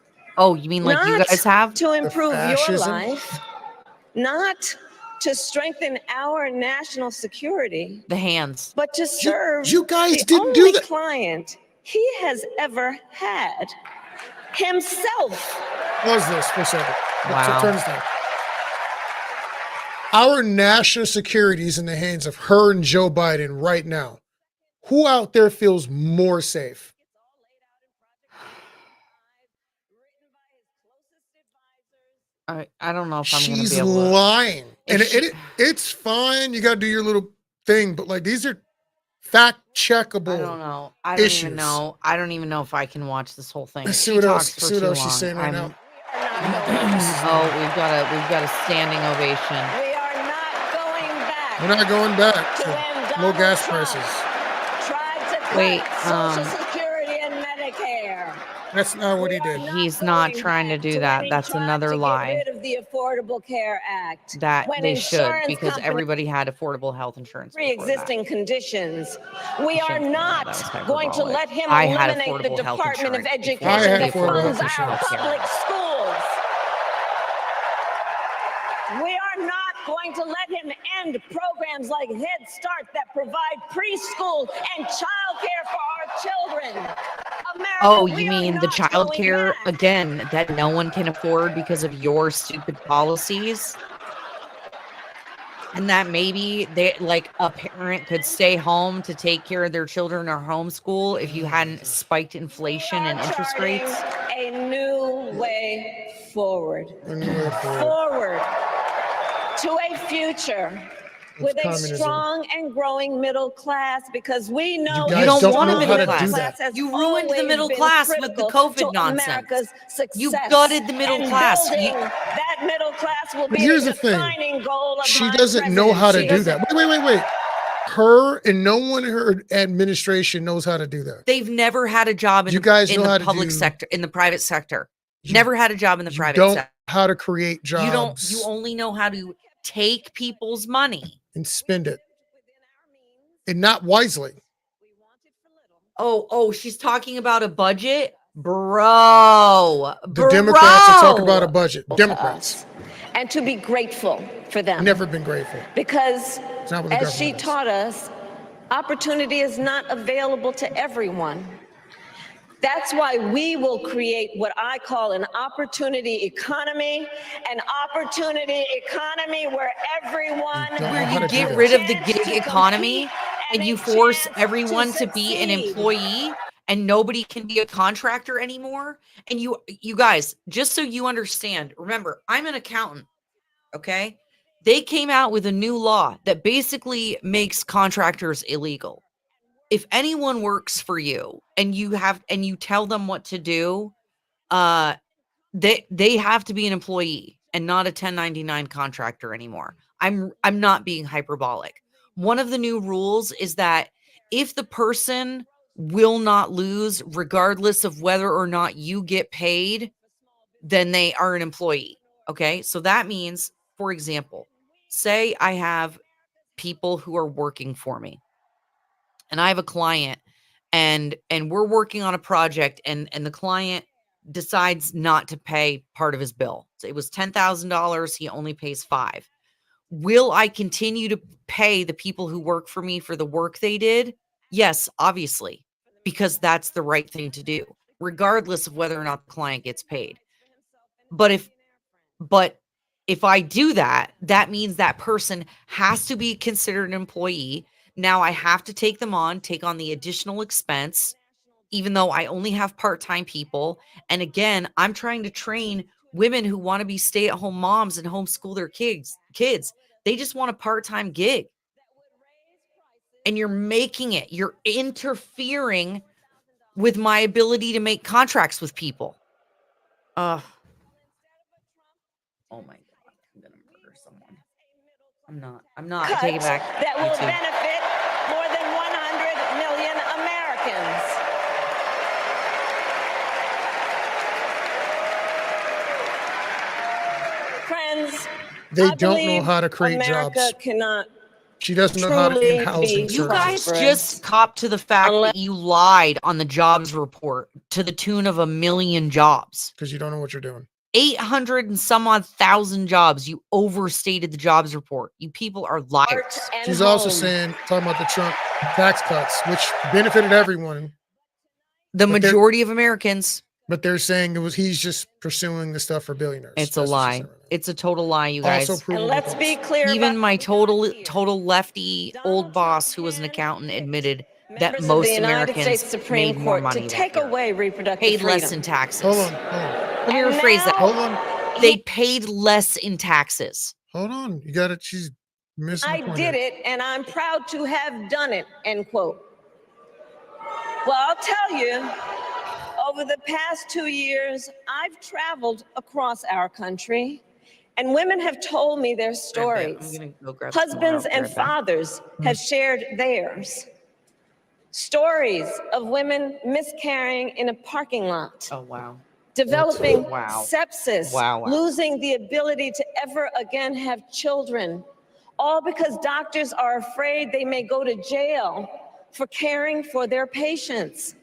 you mean like you Not guys have? to improve your fascism? life, not to strengthen our national security, The hands. but to serve you guys the didn't do only that. client he has ever had, himself. Pause this for a second. Wow. Turn this down. Our national security is in the hands of her and Joe Biden right now. Who out there feels more safe? I don't know if I'm going to She's be able to. lying. And it's fine. You got to do your little thing. But like, these are fact checkable. I don't know. I don't issues. even know. I don't even know if I can watch this whole thing. Let's see She what else. talks for See what too else she's long. saying right now. Oh, we've got a standing ovation. We are not going back. We're not going back to to when low Donald gas Trump prices. tried to Wait, Social Security and Medicare. That's not what he did. He's not trying to do that. That's another lie. Get rid of the Affordable Care Act. That when they should, insurance because companies everybody had affordable health insurance. before that. pre-existing conditions. We are shouldn't not say that. That was going to hyperbolic. let him I had eliminate the affordable health Department of insurance before I Education had that affordable funds health our insurance. public schools. We are not going to let him end programs like Head Start that provide preschool and childcare for our children. America, Oh, we you are mean the not child going care back. again that no one can afford because of your stupid policies? And that maybe they like a parent could stay home to take care of their children or homeschool if you hadn't spiked inflation and interest rates? A new way forward. Forward to a future with a communism. strong and growing middle class, because we know guys You don't don't want a know middle how to class. do that. You ruined the middle class with the COVID nonsense. You success. gutted the middle And class. building that middle class will But be here's the the thing. defining goal of She my doesn't know how to do presidency. that. Wait. Her and no one in her administration knows how to do that. They've never had a job in You guys in know the how to public do- sector, in the private sector. Never had a job in the private Don't sector. how to create jobs. You only know how to take people's money. And spend it. And not wisely. Oh, she's talking about a budget? Bro. The Democrats will talk about a budget. Democrats. And to be grateful for them. Never been grateful. Because It's not what the as she government is. taught us, opportunity is not available to everyone. That's why we will create what I call an opportunity economy, where everyone Where you get rid of the gig economy and you force everyone to be an employee and nobody can be a contractor anymore. And you guys, just so you understand, remember, I'm an accountant, okay? They came out with a new law that basically makes contractors illegal. If anyone works for you and you tell them what to do, they have to be an employee and not a 1099 contractor anymore. I'm not being hyperbolic. One of the new rules is that if the person will not lose, regardless of whether or not you get paid, then they are an employee. Okay. So that means, for example, say I have people who are working for me and I have a client and we're working on a project and the client decides not to pay part of his bill. So it was $10,000. He only pays $5,000. Will I continue to pay the people who work for me for the work they did? Yes, obviously, because that's the right thing to do, regardless of whether or not the client gets paid. But if I do that, that means that person has to be considered an employee. Now I have to take on the additional expense, even though I only have part-time people. And again, I'm trying to train women who want to be stay-at-home moms and homeschool their kids. They just want a part-time gig. And you're interfering with my ability to make contracts with people. Oh my God. I'm going to murder someone. I'm not. I take it back. That will YouTube. benefit more than 100 million Americans. Friends, They I don't know believe how to create America jobs. Cannot She doesn't know how to truly end housing. be You guys prosperous. just cop to the fact that you lied on the jobs report to the tune of 1 million jobs. Because you don't know what you're doing. 800 and some odd thousand jobs. You overstated the jobs report. You people are liars. She's also talking about the Trump tax cuts, which benefited everyone. The majority of Americans. But they're saying he's just pursuing the stuff for billionaires. It's a lie. It's a total lie, you guys. Also And let's be clear. Even my total lefty old boss, who was an accountant, admitted that Members of most the United Americans States Supreme made more Court to money take that year. away reproductive Paid freedom. less in taxes. Hold on. Let me And rephrase that. now- Hold on. They paid less in taxes. Hold on. You got it. She's missing the I point did here. it, and I'm proud to have done it, end quote. Well, I'll tell you, over the past 2 years, I've traveled across our country, and women have told me their I'm stories. gonna go grab some more. Husbands I'll be and right back. fathers have shared theirs. Stories of women miscarrying in a parking lot. Oh, wow. Developing Wow. sepsis, Wow. losing the ability to ever again have children, all because doctors are afraid they may go to jail for caring for their patients.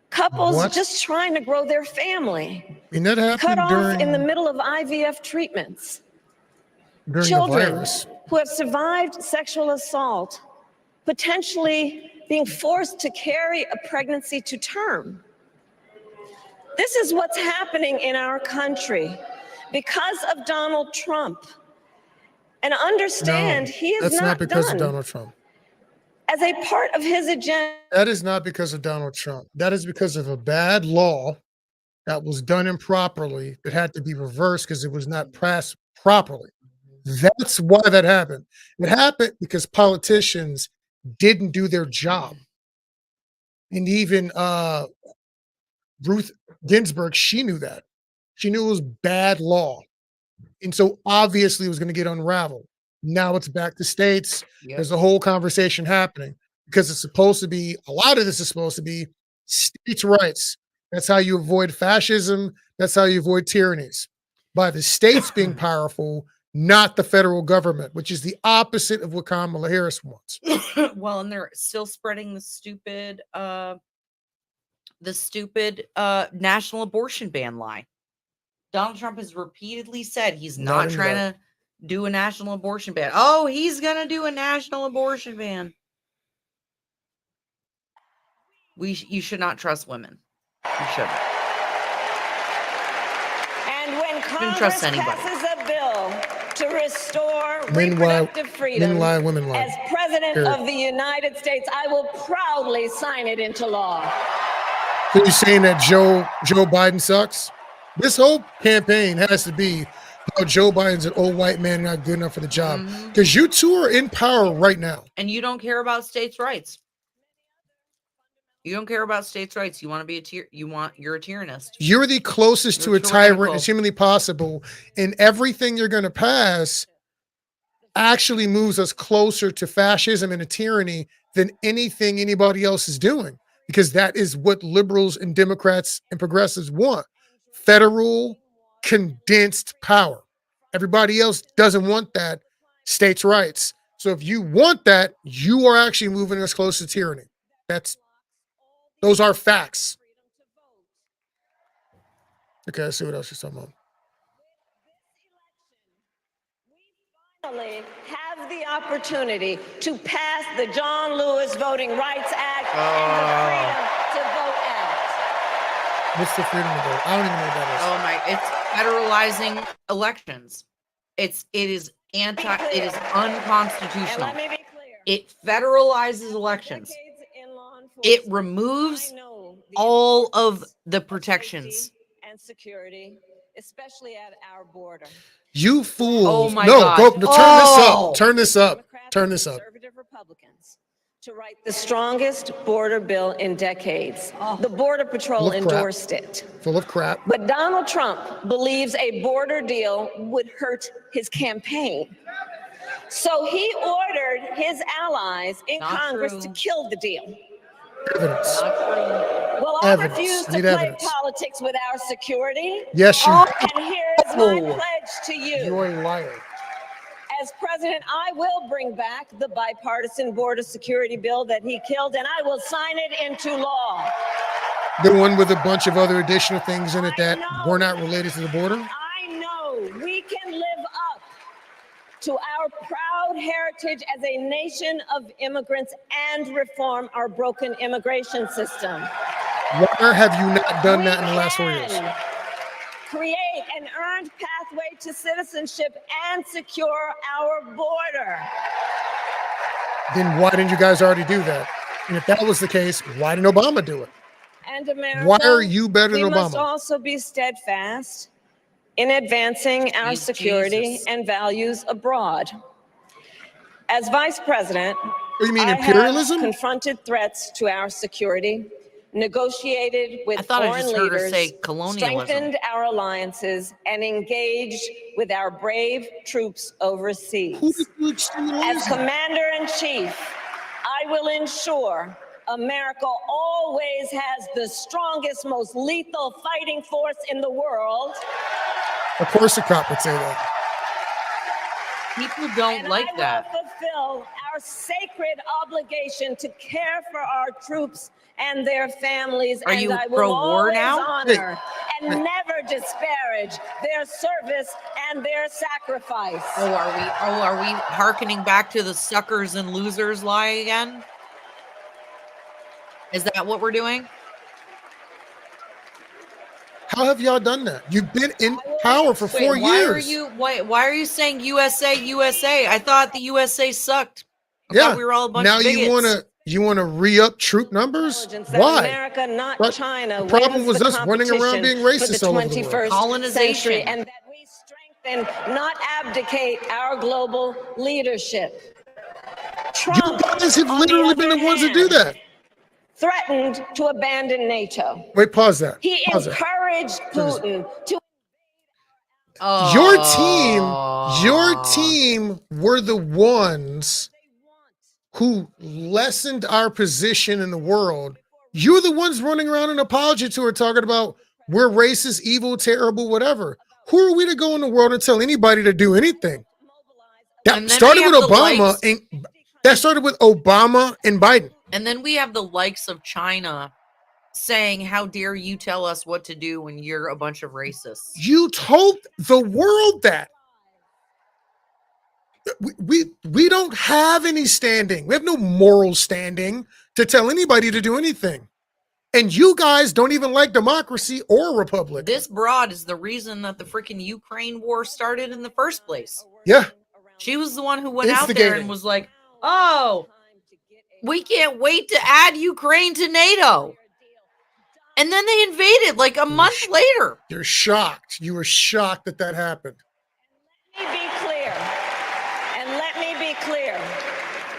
Couples just trying to grow their family, And that happened cut off in the during middle of IVF treatments. the Children virus. who have survived sexual assault, potentially being forced to carry a pregnancy to term. This is what's happening in our country because of Donald Trump. And understand, he is that's not because of done Donald Trump. as a part of his agenda. That is not because of Donald Trump. That is because of a bad law that was done improperly that had to be reversed because it was not passed properly. That's why that happened. It happened because politicians didn't do their job. And even Ruth Ginsburg, she knew that. She knew it was bad law. And so obviously it was going to get unraveled. Now it's back to states. Yep. There's a whole conversation happening because it's supposed to be, a lot of this is supposed to be states' rights. That's how you avoid fascism. That's how you avoid tyrannies. By the states being powerful, not the federal government, which is the opposite of what Kamala Harris wants. Well, and they're still spreading the stupid national abortion ban lie. Donald Trump has repeatedly said he's not trying to do a national abortion ban. Oh, he's going to do a national abortion ban. You should not trust women. You shouldn't. And when Congress trust anybody. passes a bill to restore reproductive freedom, women lie. as President Period. of the United States, I will proudly sign it into law. So you're saying that Joe Biden sucks? This whole campaign has to be how Joe Biden's an old white man not good enough for the job. Because you two are in power right now. And you don't care about states' rights. You don't care about states' rights. You want to be you're a tyrannist. You're the closest You're to a tyrant tyrannical. as humanly possible. And everything you're going to pass actually moves us closer to fascism and a tyranny than anything anybody else is doing. Because that is what liberals and Democrats and progressives want. Federal condensed power. Everybody else doesn't want that. States' rights. So if you want that, you are actually moving us closer to tyranny. Those are facts. Okay, let's see what else you're talking about. Finally have the opportunity to pass the John Lewis Voting Rights Act and the Freedom to Vote Act. What's the freedom to vote? I don't even know what that is. Oh my! It's federalizing elections. It is unconstitutional. And let me be clear. It federalizes elections. It removes all of the protections. And security, especially at our border. You fools. Oh my no, God. go turn this up. Turn this up. Turn this up. Conservative Republicans to write the strongest border bill in decades. The Border Patrol Full of crap. endorsed it. Full of crap. But Donald Trump believes a border deal would hurt his campaign. So he ordered his allies in Congress to kill the deal. Evidence. Well, I Evidence. refuse I to need play evidence. politics with our security. Yes, you And here's my pledge to you. You're a liar. As president, I will bring back the bipartisan border security bill that he killed, and I will sign it into law. The one with a bunch of other additional things in it that were not related to the border? I know we can live up to our proud heritage as a nation of immigrants and reform our broken immigration system. Why have you not done that in the last 4 years? Create an earned pathway to citizenship and secure our border. Then why didn't you guys already do that? And if that was the case, why didn't Obama do it? And America, Why are you better than we must Obama? also be steadfast in advancing our security and values abroad. As vice president, you mean I imperialism? have confronted threats to our security, negotiated with I thought I foreign just heard her leaders, say colonialism. strengthened our alliances, and engaged with our brave troops overseas. As commander-in-chief, I will ensure America always has the strongest, most lethal fighting force in the world. Of course, a cop would say that. People don't like that. I will fulfill our sacred obligation to care for our troops and their families. Are you I will pro-war always now? honor and never disparage their service and their sacrifice. Are we hearkening back to the suckers and losers lie again? Is that what we're doing? How have y'all done that? You've been in power for 4 years. Why are you saying USA, USA? I thought the USA sucked. I thought we were all a bunch now of bigots. you wanna re-up troop numbers? Why? America, not China, the problem wins was the us running around being competition racist for all the over the world. 21st Colonization. century, and that we strengthen, not abdicate, our global leadership. Trump, You guys have on literally the been the other ones to do hand, that. threatened to abandon NATO. Wait, pause that. He Pause that. encouraged Putin to. Your team were the ones who lessened our position in the world. You're the ones running around in apology tour talking about we're racist, evil, terrible, whatever. Who are we to go in the world and tell anybody to do anything? That started with Obama, and that started with Obama and Biden. And then we have the likes of China saying, how dare you tell us what to do when you're a bunch of racists? You told the world that. We don't have any standing. We have no moral standing to tell anybody to do anything. And you guys don't even like democracy or a republic. This broad is the reason that the freaking Ukraine war started in the first place. Yeah. She was the one who went out there and Instigating. was like, oh, we can't wait to add Ukraine to NATO. And then they invaded like a month later. You're shocked. You were shocked that that happened. Let me be clear, and let me be clear.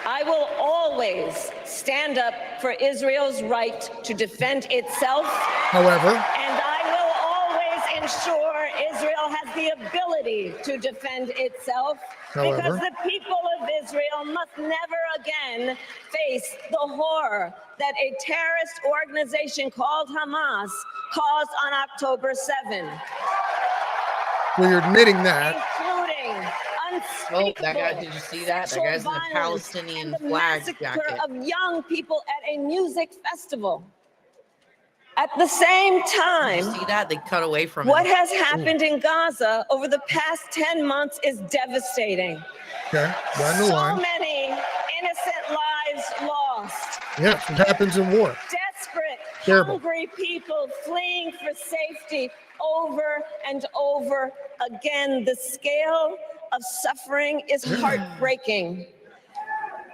I will always stand up for Israel's right to defend itself. However, And I will always ensure Israel has the ability to defend itself. Because However. the people of Israel must never again face the horror that a terrorist organization called Hamas caused on October 7. well, you're admitting that. Including Oh, that guy, did you see that? That guy's in a Palestinian flag jacket. of young people at a music festival. At the same time, Did you see that? They cut away from what him. has happened in Gaza over the past 10 months is devastating. Okay. Right in the So line. many innocent lives lost. Yeah, it happens in war. Desperate, Terrible. hungry people fleeing for safety over and over again. The scale of suffering is heartbreaking.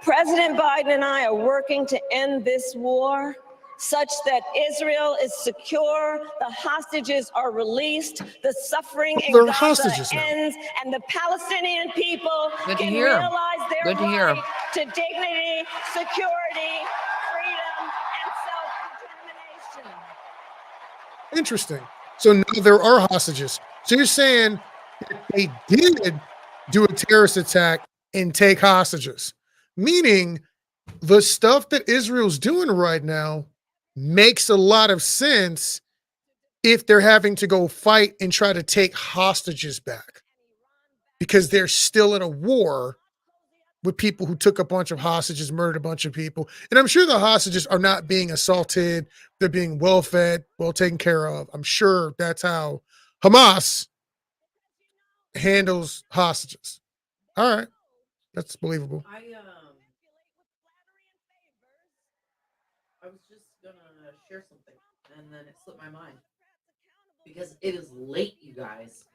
President Biden and I are working to end this war such that Israel is secure, the hostages are released, the suffering in They're Gaza hostages now. ends, and the Palestinian people Good to can hear 'em. realize their Good to hear 'em. right to dignity, security, freedom, and self-determination. Interesting. So now there are hostages. So you're saying that they did do a terrorist attack and take hostages, meaning the stuff that Israel's doing right now makes a lot of sense if they're having to go fight and try to take hostages back because they're still in a war with people who took a bunch of hostages, murdered a bunch of people. And I'm sure the hostages are not being assaulted. They're being well fed, well taken care of. I'm sure that's how Hamas handles hostages. All right. That's believable. I was just gonna share something, and then it slipped my mind because it is late, you guys.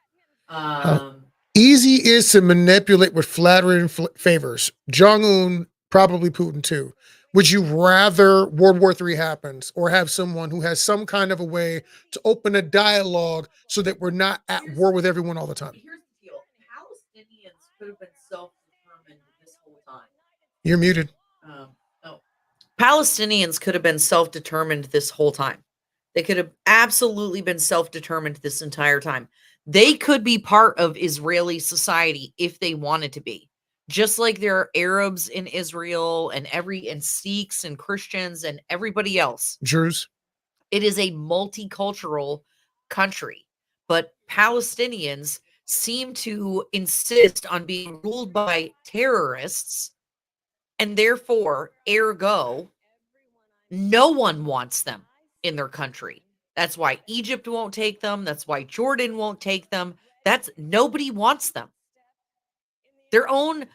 Easy is to manipulate with flattery and favors. Jong-un, probably Putin too. Would you rather World War III happens or have someone who has some kind of a way to open a dialogue so that we're not at war with everyone all the time? Here's the deal: Palestinians could have been self-determined this whole time. You're muted. Palestinians could have been self-determined this whole time. They could have absolutely been self-determined this entire time. They could be part of Israeli society if they wanted to be. just like there are Arabs in Israel and Sikhs and Christians and everybody else. Jews. It is a multicultural country, but Palestinians seem to insist on being ruled by terrorists, and therefore, ergo, no one wants them in their country. That's why Egypt won't take them. That's why Jordan won't take them. Nobody wants them. Their own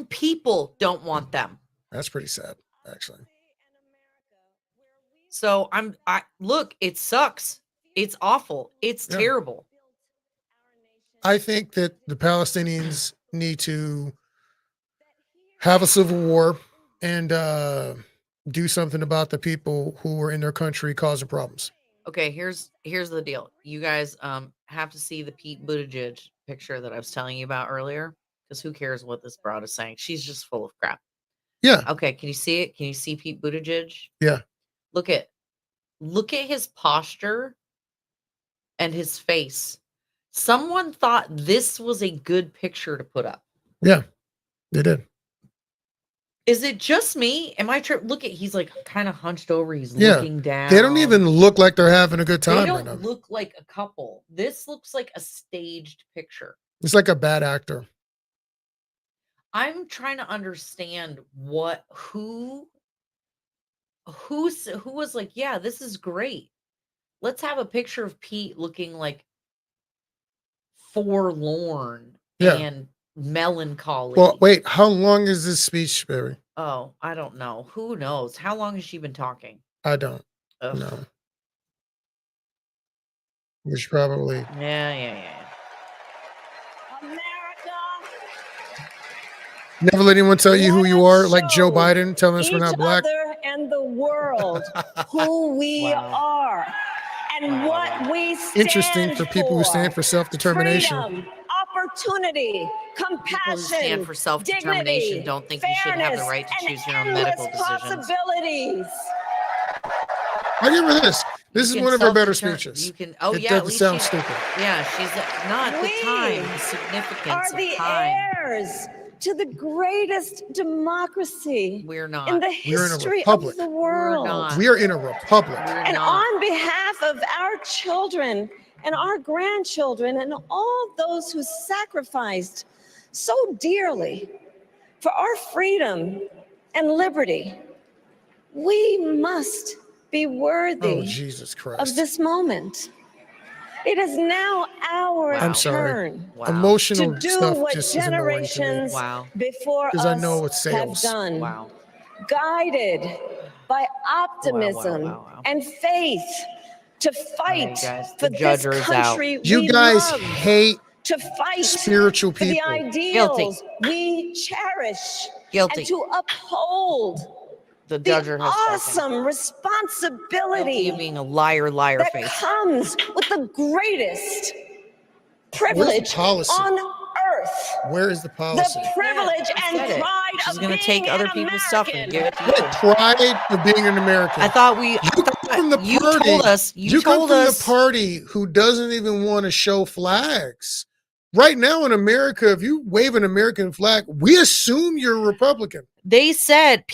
people don't want them. That's pretty sad, actually. So look, it sucks. It's awful. It's terrible. I think that the Palestinians need to have a civil war and do something about the people who are in their country causing problems. Okay, here's the deal. You guys have to see the Pete Buttigieg picture that I was telling you about earlier, because who cares what this broad is saying? She's just full of crap. Yeah. Okay, can you see it? Can you see Pete Buttigieg? Yeah. Look at his posture and his face. Someone thought this was a good picture to put up. Yeah, they did. Is it just me? Am I tripping? Look at, he's like kind of hunched over. He's looking down. They don't even look like they're having a good time. They right don't now. look like a couple. This looks like a staged picture. It's like a bad actor. I'm trying to understand who was like, yeah, this is great. Let's have a picture of Pete looking like forlorn and melancholy. Well, wait, how long is this speech, Barry? Oh, I don't know. Who knows? How long has she been talking? I don't know. We should probably. Yeah. Never let anyone tell you who you are, like Joe Biden telling us we're not black. And the world who we are and what we stand Interesting for people who stand for self-determination. Freedom, opportunity, compassion, People who stand for self-determination dignity, don't think you should have the right to choose your own medical decisions. possibilities. I give her this. This is one of her better speeches. You can. Oh it yeah, doesn't at least sound stupid. Yeah, she's not the time, the significance Are the of time. heirs to the greatest democracy We're not. in the We're in a history republic. of the world. We are in a republic. And on behalf of our children and our grandchildren and all those who sacrificed so dearly for our freedom and liberty, we must be worthy Oh, Jesus Christ. of this moment. It is now our I'm sorry. turn Emotional to do stuff what just is annoying to me. generations before us Because I know it's have sales. done. Guided by optimism and faith to fight for this judger is out. country You we guys love, hate to fight spiritual for the people. ideals we cherish, Guilty. and to uphold The judger has spoken. awesome responsibility You being a liar that face. comes with the greatest Where's privilege the policy? on earth. Where is the policy? The privilege and said it. pride She's of gonna being take other an people's stuff and give it to you. What pride of being an American? I thought we. You come from the you party. told us. You come told from us. the party who doesn't even want to show flags. Right now in America, if you wave an American flag, we assume you're a Republican. They said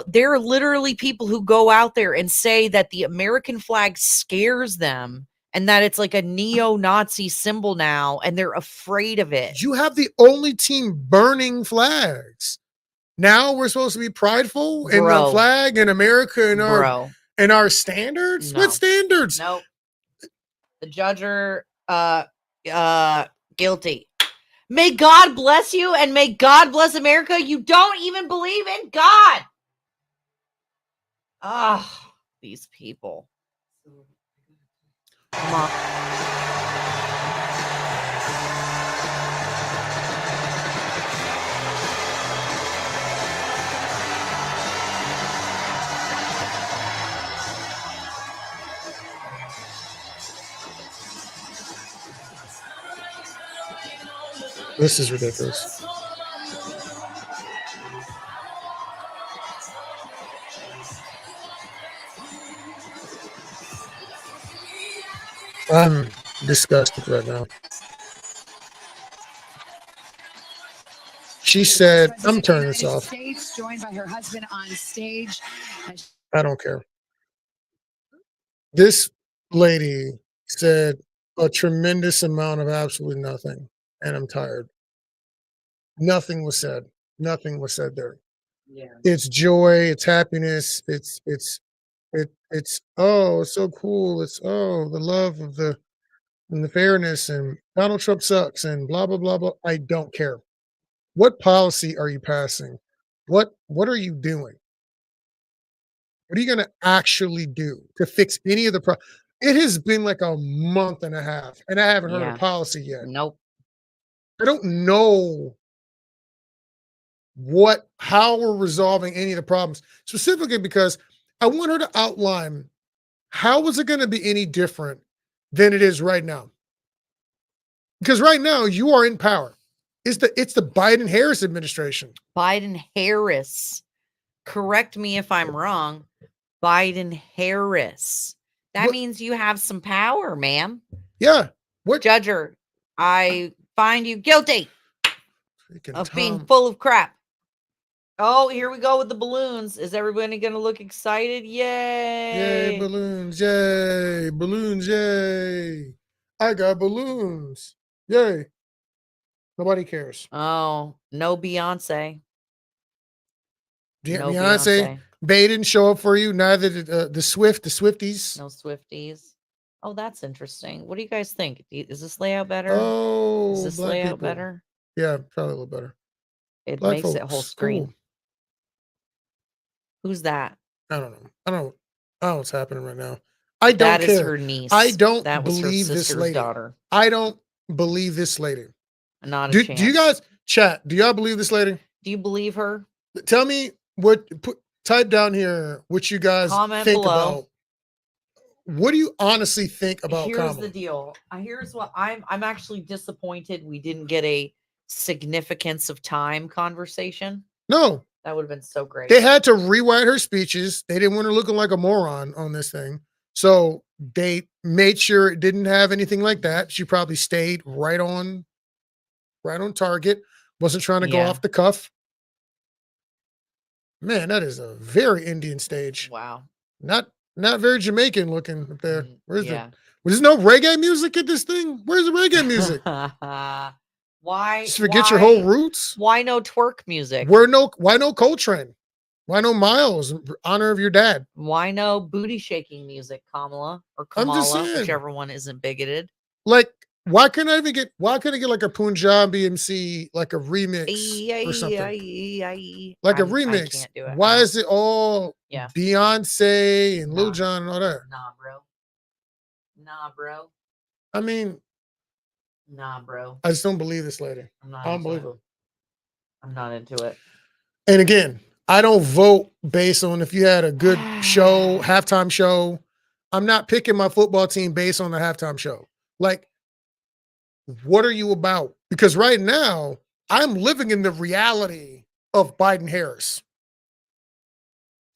there are literally people who go out there and say that the American flag scares them and that it's like a neo-Nazi symbol now and they're afraid of it. You have the only team burning flags. Now we're supposed to be prideful in the flag and America and our standards? No. What standards? Nope. The judger guilty. May God bless you and may God bless America. You don't even believe in God. Ah, these people. Come on. This is ridiculous. I'm disgusted right now. She said, I'm President turning of this the United off. States, joined by her husband on stage. I don't care. This lady said a tremendous amount of absolutely nothing, and I'm tired. Nothing was said. Nothing was said there. Yeah. It's joy, it's happiness, it's oh, it's so cool. It's oh, the love of the and the fairness and Donald Trump sucks and blah blah blah blah. I don't care. What policy are you passing? What are you doing? What are you going to actually do to fix any of the problems? It has been like a month and a half, and I haven't heard Yeah. a policy yet. Nope. I don't know how we're resolving any of the problems, specifically because I want her to outline how is it going to be any different than it is right now? Because right now you are in power. It's the Biden-Harris administration. Biden-Harris. Correct me if I'm wrong. Biden-Harris. That means you have some power, ma'am. Yeah. Judger, I find you guilty of being full of crap. Oh, here we go with the balloons. Is everybody going to look excited? Yay. Yay, balloons. Yay. Balloons. Yay. I got balloons. Yay. Nobody cares. Oh, no Beyonce. No Beyonce. They didn't show up for you. Neither did the Swifties. No Swifties. Oh, that's interesting. What do you guys think? Is this layout better? Oh, is this black layout people. better? Yeah, probably a little better. It Black makes it folks, whole screen. cool. Who's that? I don't know. I don't know what's happening right now. I don't That care. is her niece. I don't That was her believe this sister's lady. daughter. I don't believe this lady. Not a Do chance. you guys chat? Do y'all believe this lady? Do you believe her? Tell me type down here what you guys Comment think below. about. What do you honestly think about Here's Kamala? the deal. Here's what I'm actually disappointed we didn't get a significance of time conversation. No, That would have been so great. they had to rewrite her speeches. They didn't want her looking like a moron on this thing. So they made sure it didn't have anything like that. She probably stayed right on target. Wasn't trying to go Yeah. off the cuff. Man, that is a very Indian stage. Wow. Not very Jamaican looking up there. Where's yeah. there's no reggae music at this thing? Where's the reggae music? Why? Just forget your whole roots? Why no twerk music? Why no Coltrane? Why no Miles in honor of your dad? Why no booty shaking music, Kamala or I'm Kamala, just saying. whichever one isn't bigoted? Like, why couldn't I get like a Punjabi MC, like a remix or something? Like a remix. I can't do it. Why is it all Yeah. Beyonce and Lil Jon and all that? Nah, bro. I mean, Nah, bro. I just don't believe this lady. I'm not I don't into believe it. her. I'm not into it. And again, I don't vote based on if you had a good show, halftime show. I'm not picking my football team based on the halftime show. Like, what are you about? Because right now, I'm living in the reality of Biden-Harris.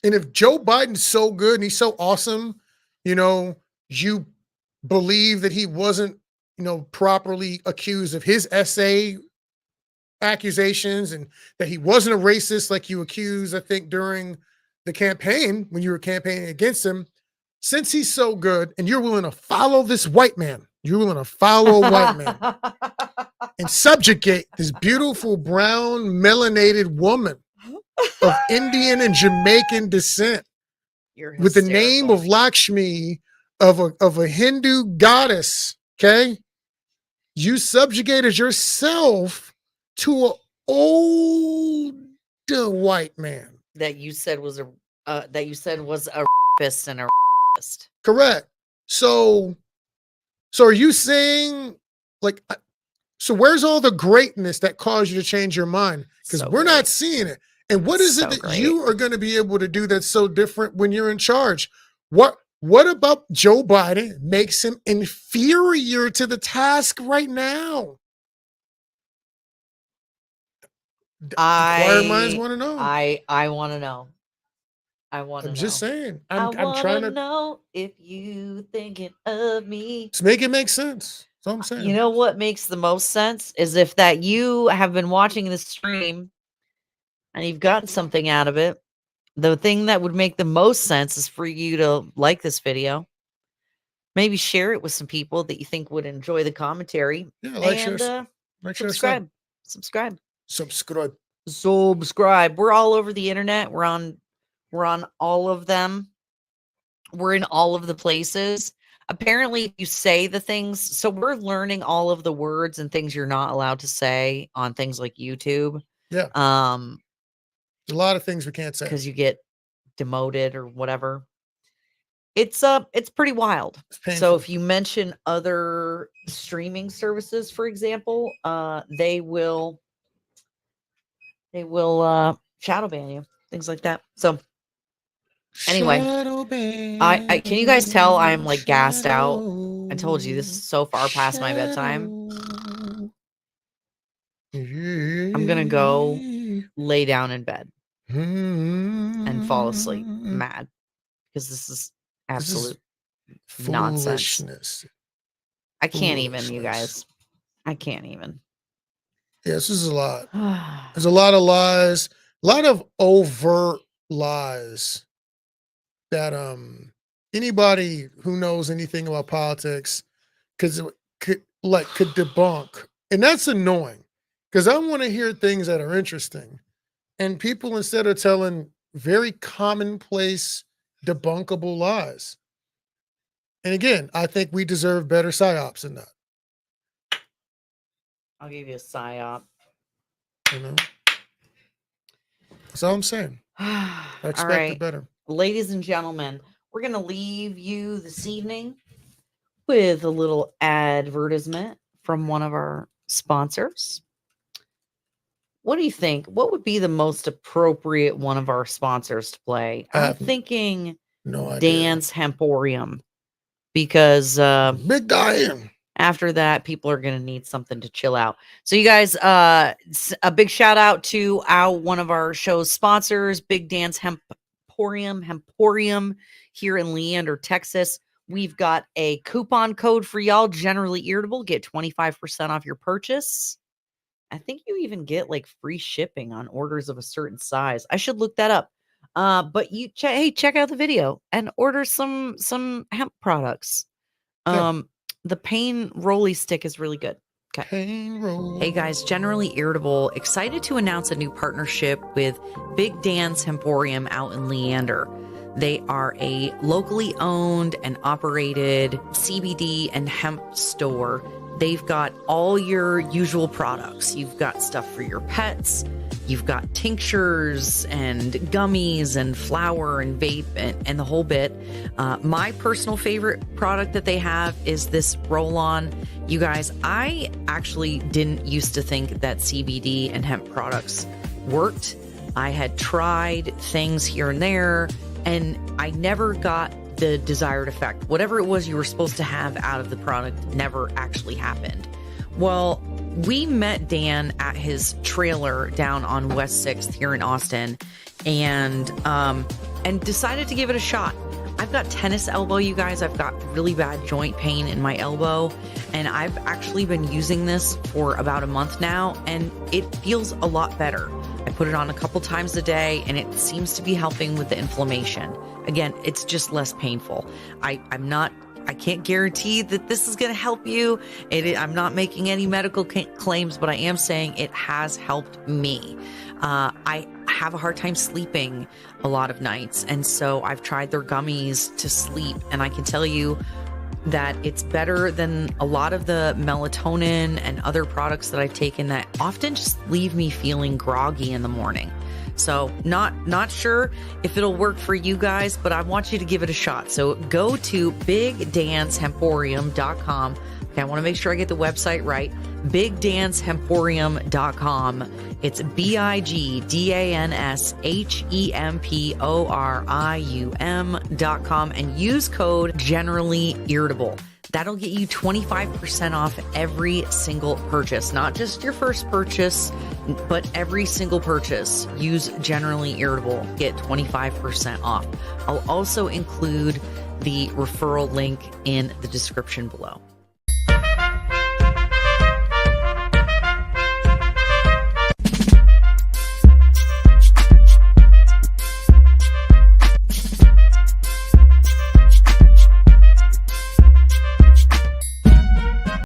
And if Joe Biden's so good and he's so awesome, you believe that he wasn't, properly accused of his essay accusations and that he wasn't a racist like you accused, I think, during the campaign when you were campaigning against him. Since he's so good and you're willing to follow this white man, you're willing to follow a white man and subjugate this beautiful brown melanated woman of Indian and Jamaican descent with the name of Lakshmi of a Hindu goddess. Okay. You subjugated yourself to an older white man. That you said was a rapist and a rapist. Correct. So are you saying so where's all the greatness that caused you to change your mind? Because we're not seeing it. And what is it that you are going to be able to do that's so different when you're in charge? What about Joe Biden makes him inferior to the task right now? Inquiring minds want to know. I want to know. I want to know. I'm just saying. I'm trying to know if you thinking of me. Just make it make sense. That's all I'm saying. You know what makes the most sense is if that you have been watching this stream and you've gotten something out of it. The thing that would make the most sense is for you to like this video. Maybe share it with some people that you think would enjoy the commentary. Yeah, like, and share, subscribe. Subscribe. Subscribe. We're all over the internet. We're on all of them. We're in all of the places. Apparently, if you say the things, so we're learning all of the words and things you're not allowed to say on things like YouTube. Yeah. A lot of things we can't say because you get demoted or whatever. It's pretty wild. So if you mention other streaming services, for example, they will shadow ban you, things like that. So anyway, I can you guys tell I'm like gassed out? I told you this is so far past my bedtime. I'm gonna go lay down in bed and fall asleep mad because this is absolute nonsense. I can't even, you guys. I can't even. Yeah, this is a lot. There's a lot of lies, a lot of overt lies that anybody who knows anything about politics could debunk. And that's annoying because I want to hear things that are interesting. And people, instead of telling very commonplace, debunkable lies. And again, I think we deserve better psyops than that. I'll give you a psyop. You know? That's all I'm saying. I expect it better. Ladies and gentlemen, we're going to leave you this evening with a little advertisement from one of our sponsors. What do you think? What would be the most appropriate one of our sponsors to play? I'm thinking Dance Hemporium because Big Diane. After that, people are going to need something to chill out. So you guys, a big shout out to one of our show's sponsors, Big Dance Hemporium here in Leander, Texas. We've got a coupon code for y'all, Generally Irritable. Get 25% off your purchase. I think you even get like free shipping on orders of a certain size. I should look that up. But you check out the video and order some hemp products. Yeah. The pain rolly stick is really good. Okay. Pain roll. Hey guys, Generally Irritable, excited to announce a new partnership with Big Dance Hemporium out in Leander. They are a locally owned and operated CBD and hemp store. They've got all your usual products. You've got stuff for your pets. You've got tinctures and gummies and flour and vape and the whole bit. My personal favorite product that they have is this roll-on. You guys, I actually didn't used to think that CBD and hemp products worked. I had tried things here and there, and I never got the desired effect. Whatever it was you were supposed to have out of the product never actually happened. Well, we met Dan at his trailer down on West 6th here in Austin and decided to give it a shot. I've got tennis elbow, you guys. I've got really bad joint pain in my elbow, and I've actually been using this for about a month now, and it feels a lot better. I put it on a couple times a day, and it seems to be helping with the inflammation. Again, it's just less painful. I can't guarantee that this is going to help you. I'm not making any medical claims, but I am saying it has helped me. I have a hard time sleeping a lot of nights, and so I've tried their gummies to sleep, and I can tell you that it's better than a lot of the melatonin and other products that I've taken that often just leave me feeling groggy in the morning. So not sure if it'll work for you guys, but I want you to give it a shot. So go to bigdancehemporium.com. Okay, I want to make sure I get the website right. bigdancehemporium.com. It's bigdancehemporium.com and use code Generally Irritable. That'll get you 25% off every single purchase, not just your first purchase, but every single purchase. Use Generally Irritable, get 25% off. I'll also include the referral link in the description below.